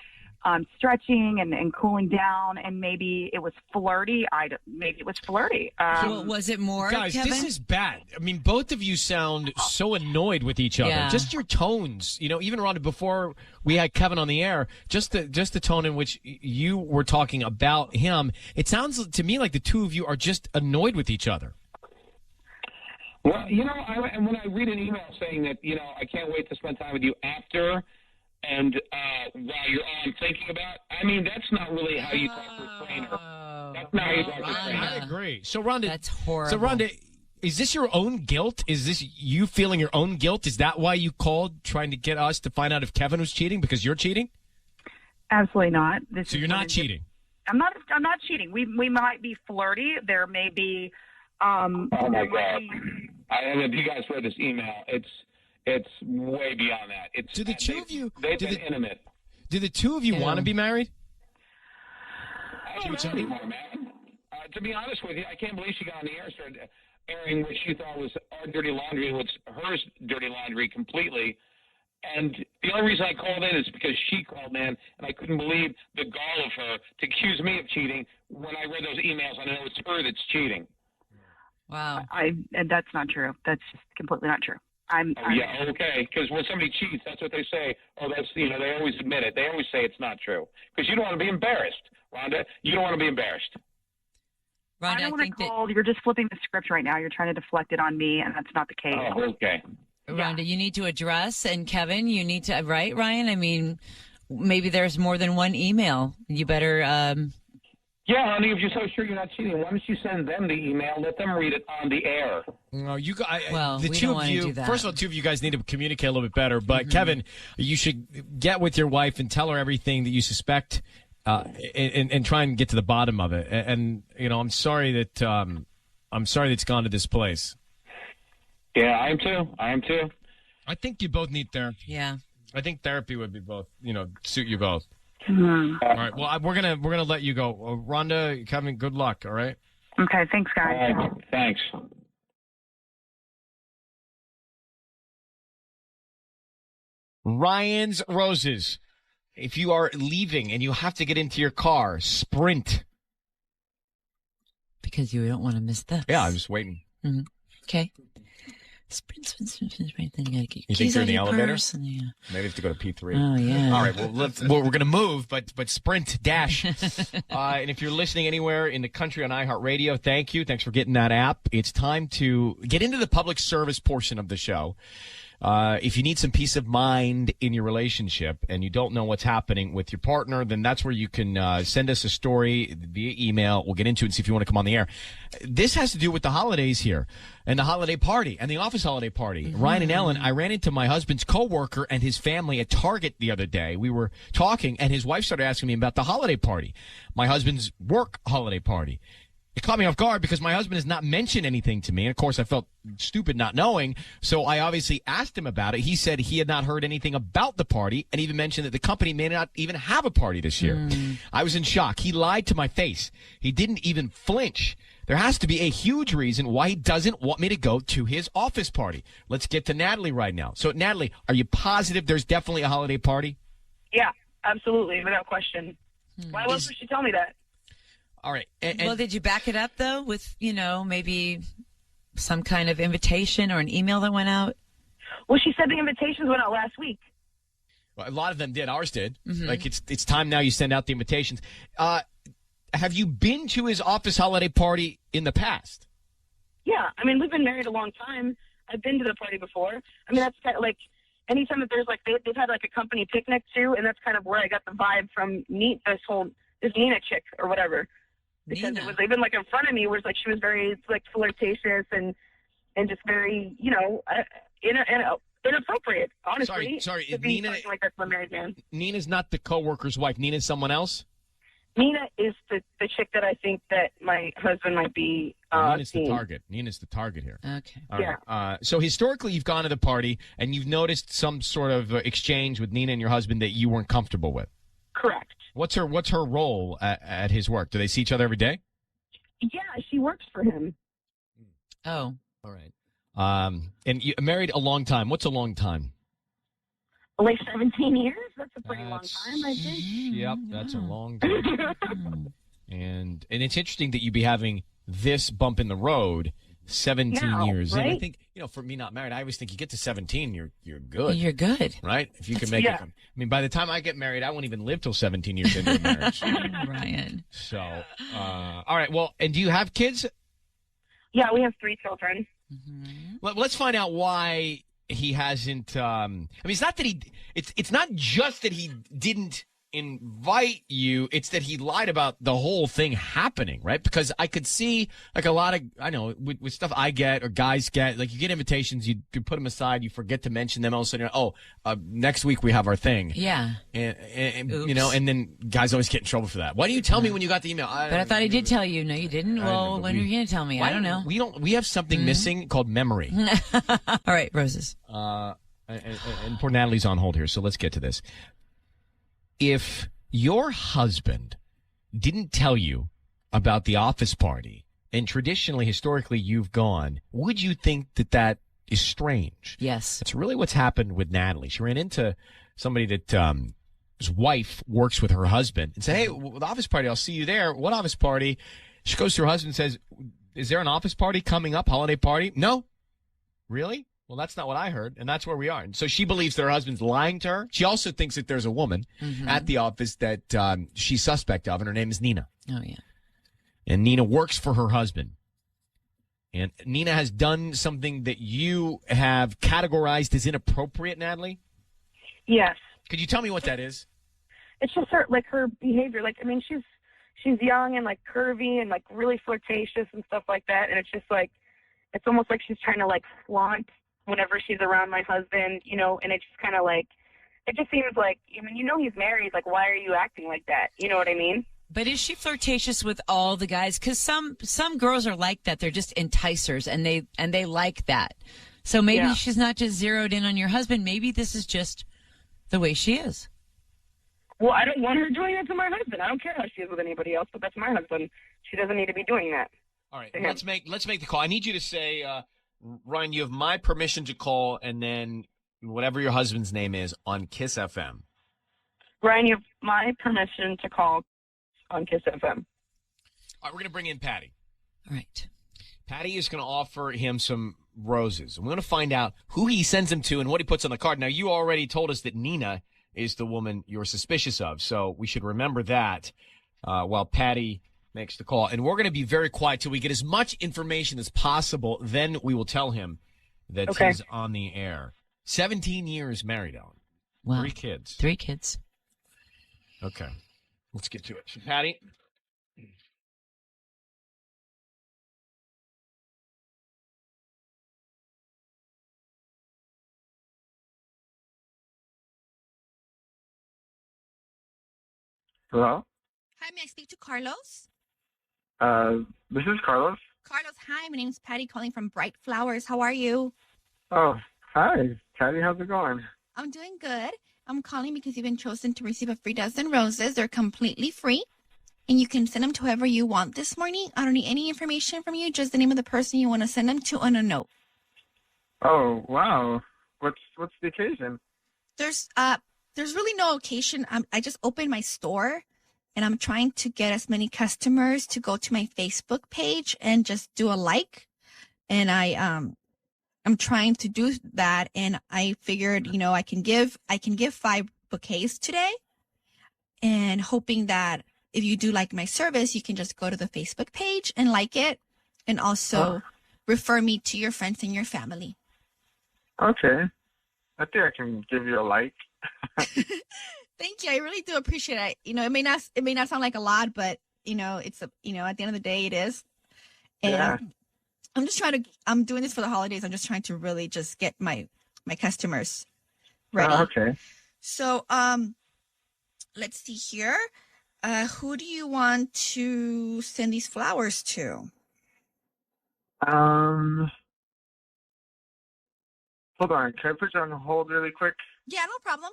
stretching and cooling down, and maybe it was flirty. Maybe it was flirty. So was it more, guys? Kevin? This is bad. I mean, both of you sound so annoyed with each other. Yeah. Just your tones, even Rhonda, before we had Kevin on the air, just the tone in which you were talking about him. It sounds to me like the two of you are just annoyed with each other. Well, when I read an email saying that, I can't wait to spend time with you after and while you're on thinking about, I mean, that's not really how you talk to a trainer. That's not how you talk to a trainer. I agree. So, Rhonda, that's horrible. So, Rhonda, is this your own guilt? Is this you feeling your own guilt? Is that why you called, trying to get us to find out if Kevin was cheating because you're cheating? Absolutely not. So you're not cheating? I'm not cheating. We might be flirty. There may be. Oh my God! If you guys read this email, it's way beyond that. Do the two of you? They've been intimate. Do the two of you want to be married? I don't know anymore, man. To be honest with you, I can't believe she got on the air and started airing what she thought was our dirty laundry, what's hers dirty laundry completely. And the only reason I called in is because she called in, and I couldn't believe the gall of her to accuse me of cheating when I read those emails. I know it's her that's cheating. Wow. And that's not true. That's just completely not true. Yeah, okay. Because when somebody cheats, that's what they say. Oh, that's they always admit it. They always say it's not true because you don't want to be embarrassed, Rhonda. You don't want to be embarrassed. Rhonda, I don't want to call. You're just flipping the script right now. You're trying to deflect it on me, and that's not the case. Oh, okay. Rhonda, you need to address, and Kevin, you need to, right, Ryan? I mean, maybe there's more than one email. You better. Yeah, honey, if you're so sure you're not cheating, why don't you send them the email? Let them read it on the air. No, you guys. Well, the we two don't of want to you. do that. First of all, two of you guys need to communicate a little bit better. But Kevin, you should get with your wife and tell her everything that you suspect, and try and get to the bottom of it. And I'm sorry that it's gone to this place. Yeah, I am too. I think you both need therapy. Yeah. I think therapy would be both. Suit you both. Mm-hmm. All right. Well, we're gonna let you go, Rhonda. Kevin, good luck. All right. Okay. Thanks, guys. All right, thanks. Ryan's Roses. If you are leaving and you have to get into your car, sprint. Because you don't want to miss this. Yeah, I'm just waiting. Mm-hmm. Okay. Sprint. Then you gotta get You think you're in the elevator? Yeah. Maybe have to go to P3. Oh yeah. All right. Well, we're gonna move, but sprint dash. And if you're listening anywhere in the country on iHeartRadio, thank you. Thanks for getting that app. It's time to get into the public service portion of the show. If you need some peace of mind in your relationship and you don't know what's happening with your partner, then that's where you can send us a story via email. We'll get into it and see if you want to come on the air. This has to do with the holidays here and the holiday party and the office holiday party. Mm-hmm. Ryan and Ellen, I ran into my husband's coworker and his family at Target the other day. We were talking and his wife started asking me about the holiday party, my husband's work holiday party. It caught me off guard because my husband has not mentioned anything to me. And, of course, I felt stupid not knowing. So I obviously asked him about it. He said he had not heard anything about the party and even mentioned that the company may not even have a party this year. I was in shock. He lied to my face. He didn't even flinch. There has to be a huge reason why he doesn't want me to go to his office party. Let's get to Natalie right now. So, Natalie, are you positive there's definitely a holiday party? Yeah, absolutely, without question. Why else would she tell me that? All right. Well, did you back it up, though, with, maybe some kind of invitation or an email that went out? Well, she said the invitations went out last week. Well, a lot of them did. Ours did. Mm-hmm. Like, it's time now you send out the invitations. Have you been to his office holiday party in the past? Yeah. I mean, we've been married a long time. I've been to the party before. I mean, that's kind of like anytime that there's like, they've had like a company picnic too, and that's kind of where I got the vibe from this Nina chick or whatever. Because it was even like in front of me was like she was very like flirtatious and just very inappropriate. Honestly, Sorry, to be Nina. like that's my married man. Nina's not the coworker's wife. Nina's someone else. Nina is the chick that I think that my husband might be. Nina's seeing. the target. Nina's the target here. Okay. All right. So historically, you've gone to the party and you've noticed some sort of exchange with Nina and your husband that you weren't comfortable with. Correct. What's her role at his work? Do they see each other every day? Yeah, she works for him. Oh. All right. And you married a long time. What's a long time? Like 17 years? That's a pretty long time, I think. Yep, that's a long time. and it's interesting that you be having this bump in the road 17 years in. Right? I think, for me not married, I always think you get to 17, you're good. You're good. Right? If you can make it. I mean, by the time I get married, I won't even live till 17 years into a marriage. Ryan. So, all right. Well, and do you have kids? Yeah, we have 3 children. Let's find out why he hasn't. I mean, it's not that it's not just that he didn't invite you. It's that he lied about the whole thing happening, right? Because I could see like a lot of, I know with stuff I get or guys get, like you get invitations, you put them aside, you forget to mention them. All of a sudden, next week we have our thing. Yeah. And and then guys always get in trouble for that. Why do you tell me when you got the email? But I thought he did tell you. No, you didn't. Well, when are you going to tell me? I don't know. We have something missing called memory. All right, Roses. And poor Natalie's on hold here, so let's get to this. If your husband didn't tell you about the office party, and traditionally, historically, you've gone, would you think that is strange? Yes. That's really what's happened with Natalie. She ran into somebody that his wife works with her husband and said, hey, the office party, I'll see you there. What office party? She goes to her husband and says, is there an office party coming up, holiday party? No. Really? Well, that's not what I heard, and that's where we are. And so she believes that her husband's lying to her. She also thinks that there's a woman at the office that she's suspect of, and her name is Nina. Oh, yeah. And Nina works for her husband. And Nina has done something that you have categorized as inappropriate, Natalie? Yes. Could you tell me what that is? It's just her behavior. Like, I mean, she's young and like curvy and like really flirtatious and stuff like that. And it's just like, it's almost like she's trying to like flaunt whenever she's around my husband, and it's just kind of like, it just seems like, I mean, he's married. Like, why are you acting like that? You know what I mean? But is she flirtatious with all the guys? Because some girls are like that. They're just enticers, and they like that. So maybe she's not just zeroed in on your husband. Maybe this is just the way she is. Well, I don't want her doing that to my husband. I don't care how she is with anybody else, but that's my husband. She doesn't need to be doing that. All right, let's make the call. I need you to say, Ryan, you have my permission to call, and then whatever your husband's name is on Kiss FM. Ryan, you have my permission to call on Kiss FM. All right, we're going to bring in Patty. All right. Patty is going to offer him some roses. And we're going to find out who he sends them to and what he puts on the card. Now, you already told us that Nina is the woman you're suspicious of, so we should remember that while Patty makes the call. And we're going to be very quiet till we get as much information as possible. Then we will tell him that he's on the air. 17 years married, Ellen. Wow. 3 kids. 3 kids. Okay. Let's get to it. So, Patty. Hello? Hi, may I speak to Carlos? This is Carlos. Carlos, hi. My name's Patty calling from Bright Flowers. How are you? Oh, hi. Patty, how's it going? I'm doing good. I'm calling because you've been chosen to receive a free dozen roses. They're completely free, and you can send them to whoever you want this morning. I don't need any information from you, just the name of the person you want to send them to on a note. Oh, wow. What's the occasion? There's really no occasion. I just opened my store and I'm trying to get as many customers to go to my Facebook page and just do a like. And I'm trying to do that, and I figured, I can give 5 bouquets today, and hoping that if you do like my service, you can just go to the Facebook page and like it, and also refer me to your friends and your family. Okay. I think I can give you a like. Thank you. I really do appreciate it. It may not sound like a lot, but it's at the end of the day, it is. And Yeah. I'm doing this for the holidays. I'm just trying to really just get my customers ready. Okay. So, let's see here. Who do you want to send these flowers to? Hold on. Can I put you on hold really quick? Yeah, no problem.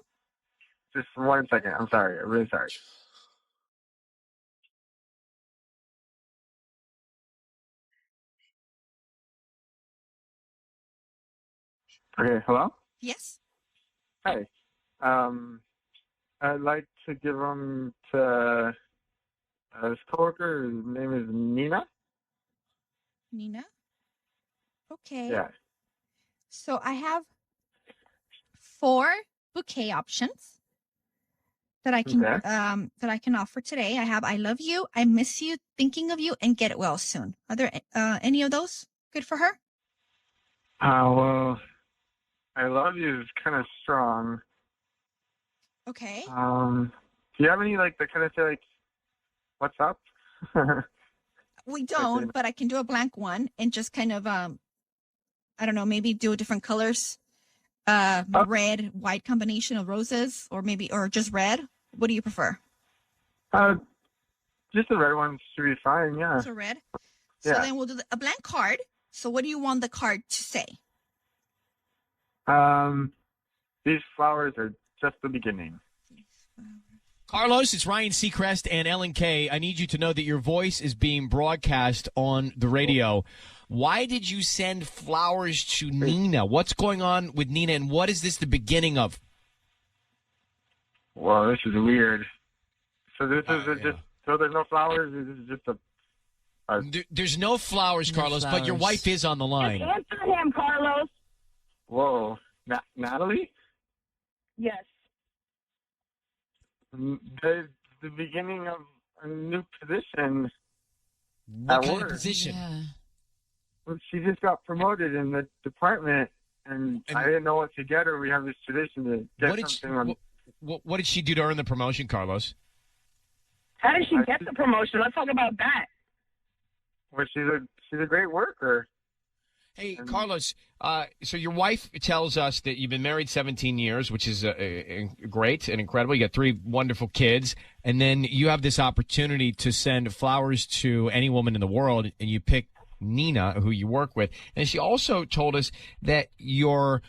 Just 1 second. I'm sorry. I'm really sorry. Okay. Hello? Yes. Hi. I'd like to give them to this coworker. His name is Nina. Nina? Okay. Yeah. So I have 4 bouquet options that I can offer today. I have I love you, I miss you, thinking of you, and get well soon. Are there any of those good for her? Well, I love you is kind of strong. Okay. Do you have any that kind of say what's up? We don't, but I can do a blank one and just kind of I don't know, maybe do different colors. Red, white combination of roses, or just red. What do you prefer? Just the red one should be fine, yeah. So red. Yeah. So then we'll do a blank card. So what do you want the card to say? These flowers are just the beginning. Carlos, it's Ryan Seacrest and Ellen Kay. I need you to know that your voice is being broadcast on the radio. Why did you send flowers to Nina? What's going on with Nina, and what is this the beginning of? Well, this is weird. So this is just so there's no flowers. This is just There's no flowers, Carlos, but your wife is on the line. Answer him, Carlos. Whoa, Natalie? Yes. The beginning of a new position What at kind work. of position? Well, she just got promoted in the department, and I didn't know what to get her. We have this tradition to get something. What did she do to earn the promotion, Carlos? How did she get the promotion? Let's talk about that. Well, she's a great worker. Hey, Carlos, so your wife tells us that you've been married 17 years, which is great and incredible. You got 3 wonderful kids, and then you have this opportunity to send flowers to any woman in the world, and you pick Nina, who you work with. And she also told us that you're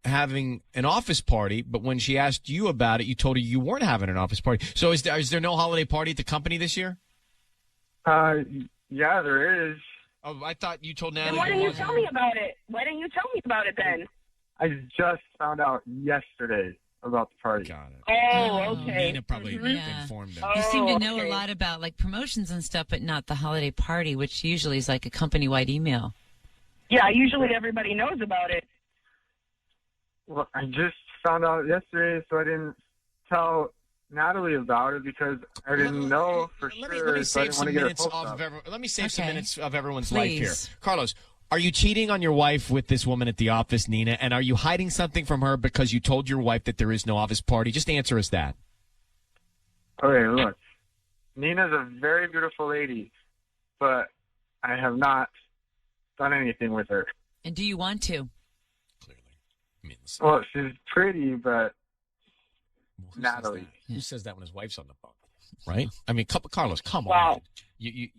having an office party, but when she asked you about it, you told her you weren't having an office party. So is there no holiday party at the company this year? Yeah, there is. Oh, I thought you told Natalie. Then why didn't you tell me about it? Why didn't you tell me about it then? I just found out yesterday about the party. Got it. Oh, okay. Nina probably informed them. You seem to know a lot about promotions and stuff, but not the holiday party, which usually is like a company-wide email. Yeah, usually everybody knows about it. Well, I just found out yesterday, so I didn't tell Natalie about it because I didn't know for sure. Let me so I save didn't want some to get her minutes hopes off up. Let me save some Okay. minutes of everyone's life here. Please. Carlos, are you cheating on your wife with this woman at the office, Nina? And are you hiding something from her because you told your wife that there is no office party? Just answer us that. Okay, look. Nina's a very beautiful lady, but I have not done anything with her. And do you want to? Well, she's pretty, but Natalie. Who says that when his wife's on the phone? Right? I mean, Carlos, come Wow. on. You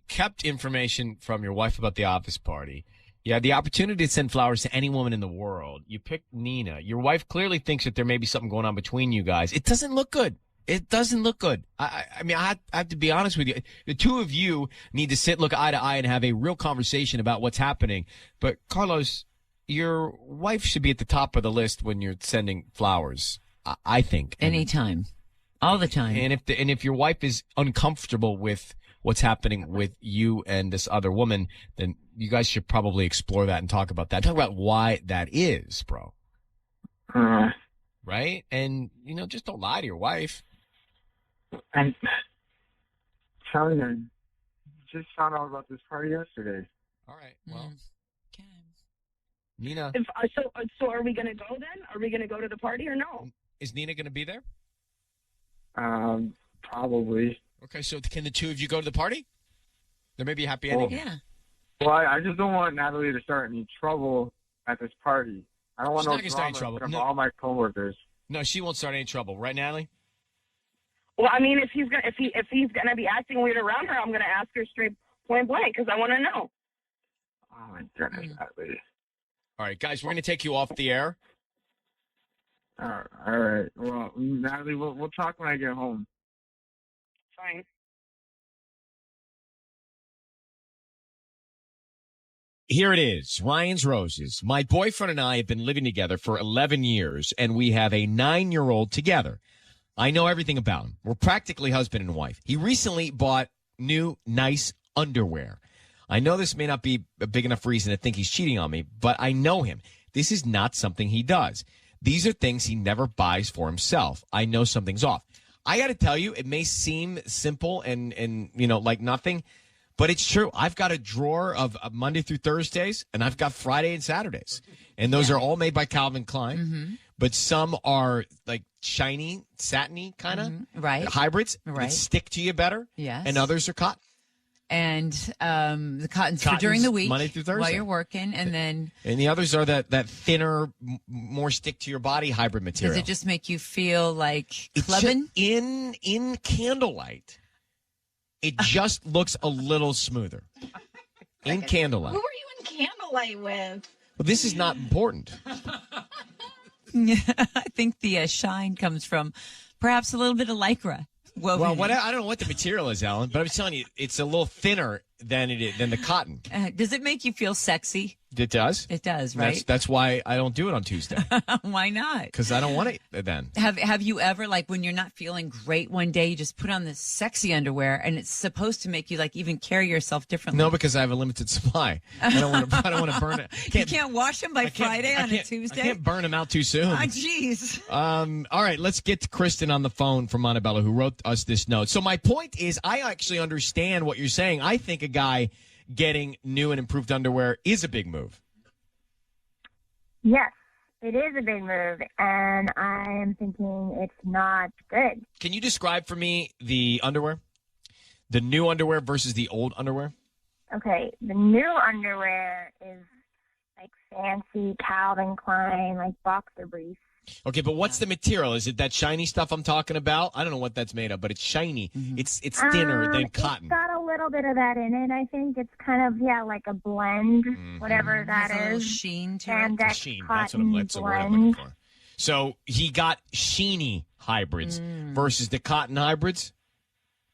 kept information from your wife about the office party. You had the opportunity to send flowers to any woman in the world. You picked Nina. Your wife clearly thinks that there may be something going on between you guys. It doesn't look good. It doesn't look good. I mean, I have to be honest with you. The two of you need to look eye to eye and have a real conversation about what's happening. But Carlos, your wife should be at the top of the list when you're sending flowers. I think. Anytime. All the time. And if your wife is uncomfortable with what's happening with you and this other woman, then you guys should probably explore that and talk about that. Talk about why that is, bro. Right? And, just don't lie to your wife. I'm telling you, I just found out about this party yesterday. All right. Well, Nina. So are we going to go then? Are we going to go to the party or no? Is Nina going to be there? Probably. Okay, so can the two of you go to the party? There may be a happy ending. Yeah. Well, I just don't want Natalie to start any trouble at this party. I don't want no drama from all my coworkers. No, she won't start any trouble, right, Natalie? Well, I mean, if he's gonna be acting weird around her, I'm gonna ask her straight point blank because I want to know. Oh my goodness, Natalie. All right, guys, we're gonna take you off the air. All right. Well, Natalie, we'll talk when I get home. Fine. Here it is, Ryan's Roses. My boyfriend and I have been living together for 11 years, and we have a 9-year-old together. I know everything about him. We're practically husband and wife. He recently bought new, nice underwear. I know this may not be a big enough reason to think he's cheating on me, but I know him. This is not something he does. These are things he never buys for himself. I know something's off. I got to tell you, it may seem simple and like nothing, but it's true. I've got a drawer of Monday through Thursdays, and I've got Friday and Saturdays. And those are all made by Calvin Klein. Mm-hmm. But some are like shiny, satiny kind of hybrids that stick to you better. Yes. And others are cotton. And the cotton's for during the week, Monday through Thursday, while you're working, and the others are that thinner, more stick to your body hybrid material. Does it just make you feel like clubbing? In candlelight, it just looks a little smoother. In candlelight. Who are you in candlelight with? Well, this is not important. I think the shine comes from perhaps a little bit of Lycra. Well, I don't know what the material is, Alan, but I'm telling you, it's a little thinner than the cotton. Does it make you feel sexy? It does. It does, right? That's why I don't do it on Tuesday. Why not? Because I don't want it then. Have you ever, like, when you're not feeling great one day, you just put on this sexy underwear, and it's supposed to make you like even carry yourself differently? No, because I have a limited supply. I don't want to burn it. You can't wash them by Friday on a Tuesday. I can't burn them out too soon. Oh, jeez. All right, let's get to Kristen on the phone from Montebello, who wrote us this note. So my point is, I actually understand what you're saying. I think a guy getting new and improved underwear is a big move. Yes, it is a big move, and I'm thinking it's not good. Can you describe for me the underwear? The new underwear versus the old underwear? Okay, the new underwear is like fancy Calvin Klein, like boxer briefs. Okay, but what's the material? Is it that shiny stuff I'm talking about? I don't know what that's made of, but it's shiny. Mm-hmm. It's thinner than cotton. It's got a little bit of that in it. I think it's kind of like a blend, whatever that is. A little sheen to it. Sheen. That's the word I'm looking for. So he got sheeny hybrids versus the cotton hybrids.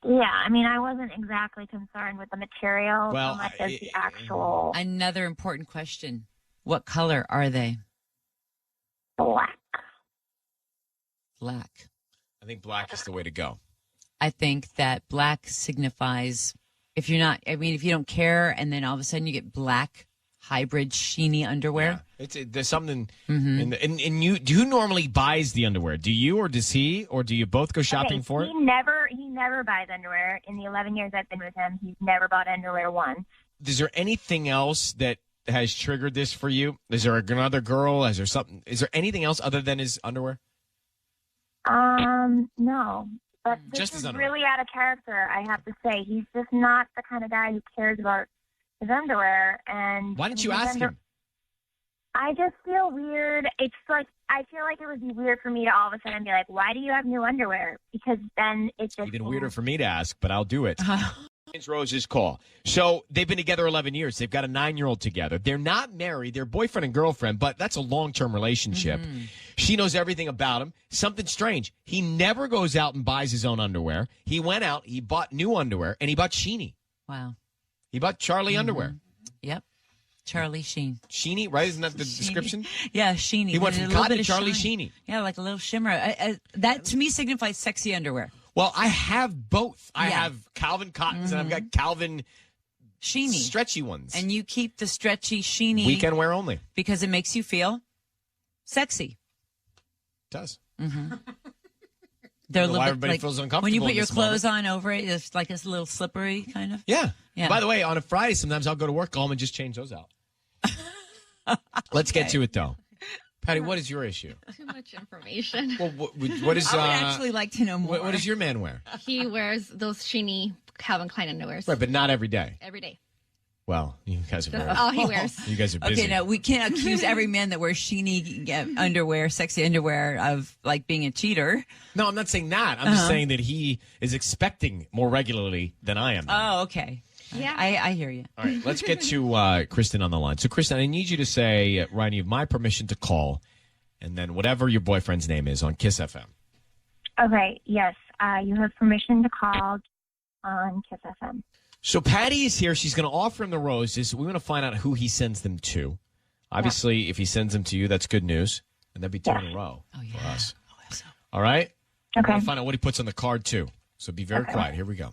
Yeah, I mean, I wasn't exactly concerned with the material so much as the actual. Another important question: what color are they? Black. Black. I think black is the way to go. I think that black signifies if you don't care, and then all of a sudden you get black hybrid sheeny underwear. Yeah. There's something. And you normally buys the underwear? Do you, or does he, or do you both go shopping for it? He never buys underwear. In the 11 years I've been with him, he's never bought underwear once. Is there anything else that has triggered this for you? Is there another girl? Is there anything else other than his underwear? No. But this is really out of character, I have to say. He's just not the kind of guy who cares about his underwear. And why didn't you ask him? I just feel weird. It's like, I feel like it would be weird for me to all of a sudden be like, why do you have new underwear? Because then it's just even weirder for me to ask, but I'll do it. Rose's call. So they've been together 11 years. They've got a 9-year-old together. They're not married. They're boyfriend and girlfriend, but that's a long-term relationship. Mm-hmm. She knows everything about him. Something strange. He never goes out and buys his own underwear. He went out, he bought new underwear, and he bought sheeny. Wow. He bought Charlie underwear. Yep. Charlie Sheen. Sheeny, right? Isn't that the description? Yeah, Sheeny. He went from cotton to Charlie shine. Sheeny. Yeah, like a little shimmer. That to me signifies sexy underwear. Well, I have both. I have Calvin Cottons and I've got Calvin Sheeny. Stretchy ones. And you keep the stretchy Sheeny. Weekend wear only. Because it makes you feel sexy. It does. Mm-hmm. They're a little why bit everybody like feels uncomfortable when you put in your this clothes moment. on over it. It's like it's a little slippery, kind of. Yeah. Yeah. By the way, on a Friday, sometimes I'll go to work home and just change those out. Let's get to it, though. Patty, what is your issue? Too much information. Well, what is? I would actually like to know more. What does your man wear? He wears those Sheeny Calvin Klein underwears. Right, but not every day. Every day. Well, you guys are very. That's all he wears. You guys are busy. Okay, no, we can't accuse every man that wears Sheeny underwear, sexy underwear, of like being a cheater. No, I'm not saying that. I'm just saying that he is expecting more regularly than I am. Oh, okay. Yeah. I hear you. All right, let's get to Kristen on the line. So, Kristen, I need you to say, Ryan, you have my permission to call, and then whatever your boyfriend's name is on Kiss FM. Okay, yes. You have permission to call on Kiss FM. So Patty is here. She's going to offer him the roses. We want to find out who he sends them to. Obviously, if he sends them to you, that's good news. And that'd be two in a row for us. All right? Okay. We're going to find out what he puts on the card, too. So be very quiet. Here we go.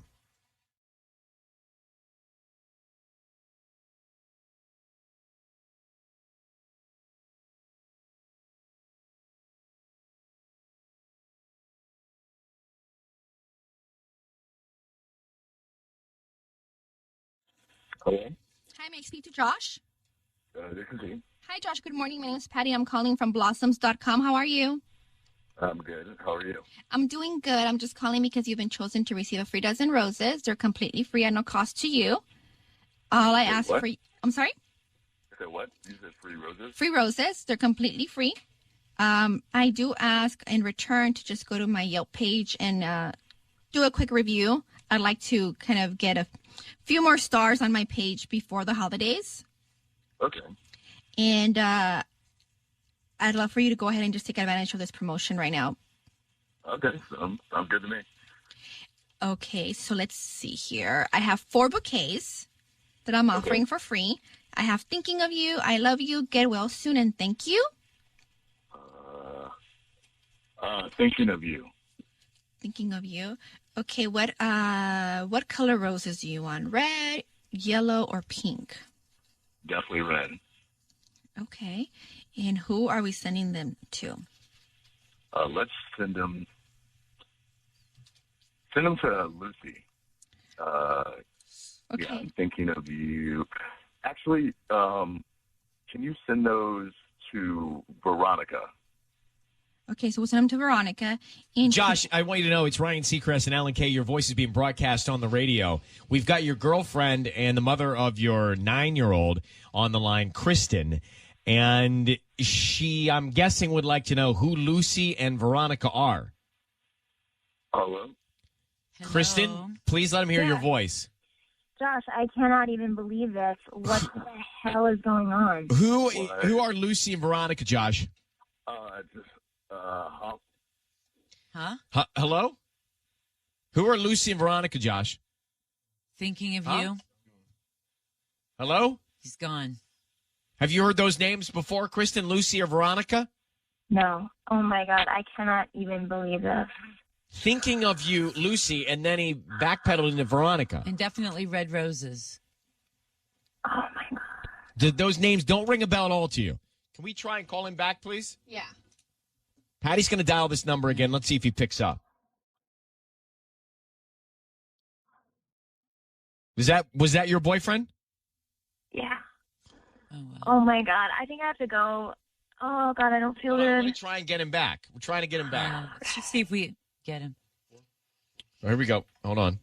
Hello? Hi, may I speak to Josh? This is he. Hi, Josh. Good morning. My name is Patty. I'm calling from blossoms.com. How are you? I'm good. How are you? I'm doing good. I'm just calling because you've been chosen to receive a free dozen roses. They're completely free at no cost to you. All I ask what? for I'm sorry? I said what? You said free roses? Free roses. They're completely free. I do ask in return to just go to my Yelp page and do a quick review. I'd like to kind of get a few more stars on my page before the holidays. Okay. And I'd love for you to go ahead and just take advantage of this promotion right now. Okay. Sounds good to me. Okay, so let's see here. I have 4 bouquets that I'm offering for free. I have Thinking of You, I Love You, Get Well Soon, and Thank You. Thinking of you. Thinking of You. Okay, what color roses do you want? Red, yellow, or pink? Definitely red. Okay. And who are we sending them to? Let's send them to Lucy. Okay. Yeah, I'm thinking of you. Actually, can you send those to Veronica? Okay, so we'll send them to Veronica. And Josh, I want you to know it's Ryan Seacrest and Alan Kay. Your voice is being broadcast on the radio. We've got your girlfriend and the mother of your 9-year-old on the line, Kristen. And she, I'm guessing, would like to know who Lucy and Veronica are. Hello? Kristen, please let him hear your voice. Josh, I cannot even believe this. What the hell is going on? Who are Lucy and Veronica, Josh? Hello? Who are Lucy and Veronica, Josh? Thinking of you. Hello? He's gone. Have you heard those names before, Kristen, Lucy, or Veronica? No. Oh, my God. I cannot even believe this. Thinking of You, Lucy, and then he backpedaled into Veronica. And definitely red roses. Oh, my God. Those names don't ring a bell at all to you. Can we try and call him back, please? Yeah. Patty's going to dial this number again. Let's see if he picks up. Was that your boyfriend? Yeah. Oh, wow. Oh, my God. I think I have to go. Oh, God, I don't feel We're good. going to try and get him back. We're trying to get him back. Let's just see if we get him. Oh, here we go. Hold on.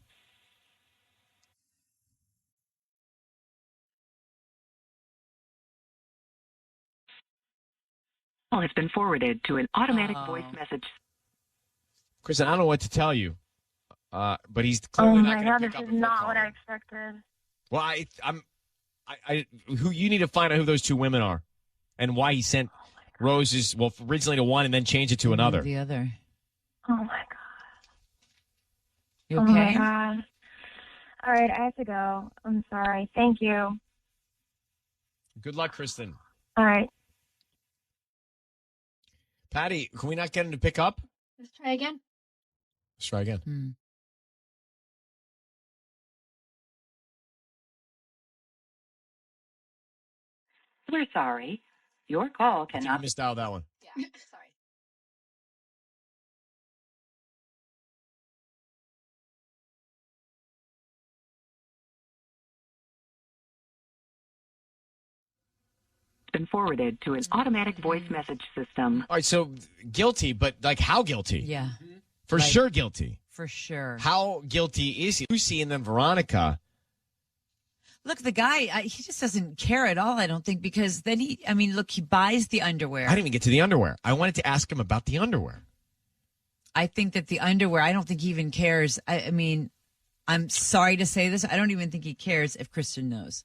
Call has been forwarded to an automatic voice message. Kristen, I don't know what to tell you, but he's Oh, clearly my not God. going to This pick up is a not phone what call. I expected. Well, who you need to find out who those two women are, and why he sent roses. Well, originally to one and then changed it to another. The other. Oh, my God. You Oh, okay? my God. All right, I have to go. I'm sorry. Thank you. Good luck, Kristen. All right. Patty, can we not get him to pick up? Let's try again. Let's try again. We're sorry. Your call I cannot. missed out that one. Yeah, sorry. Been forwarded to an automatic voice message system. All right, so guilty, but like how guilty? Yeah. For Like- sure guilty. For sure. How guilty is he? Lucy and then Veronica. Look, the guy, he just doesn't care at all, I don't think, because then he buys the underwear. I didn't even get to the underwear. I wanted to ask him about the underwear. I think that the underwear, I don't think he even cares. I mean, I'm sorry to say this. I don't even think he cares if Kristen knows.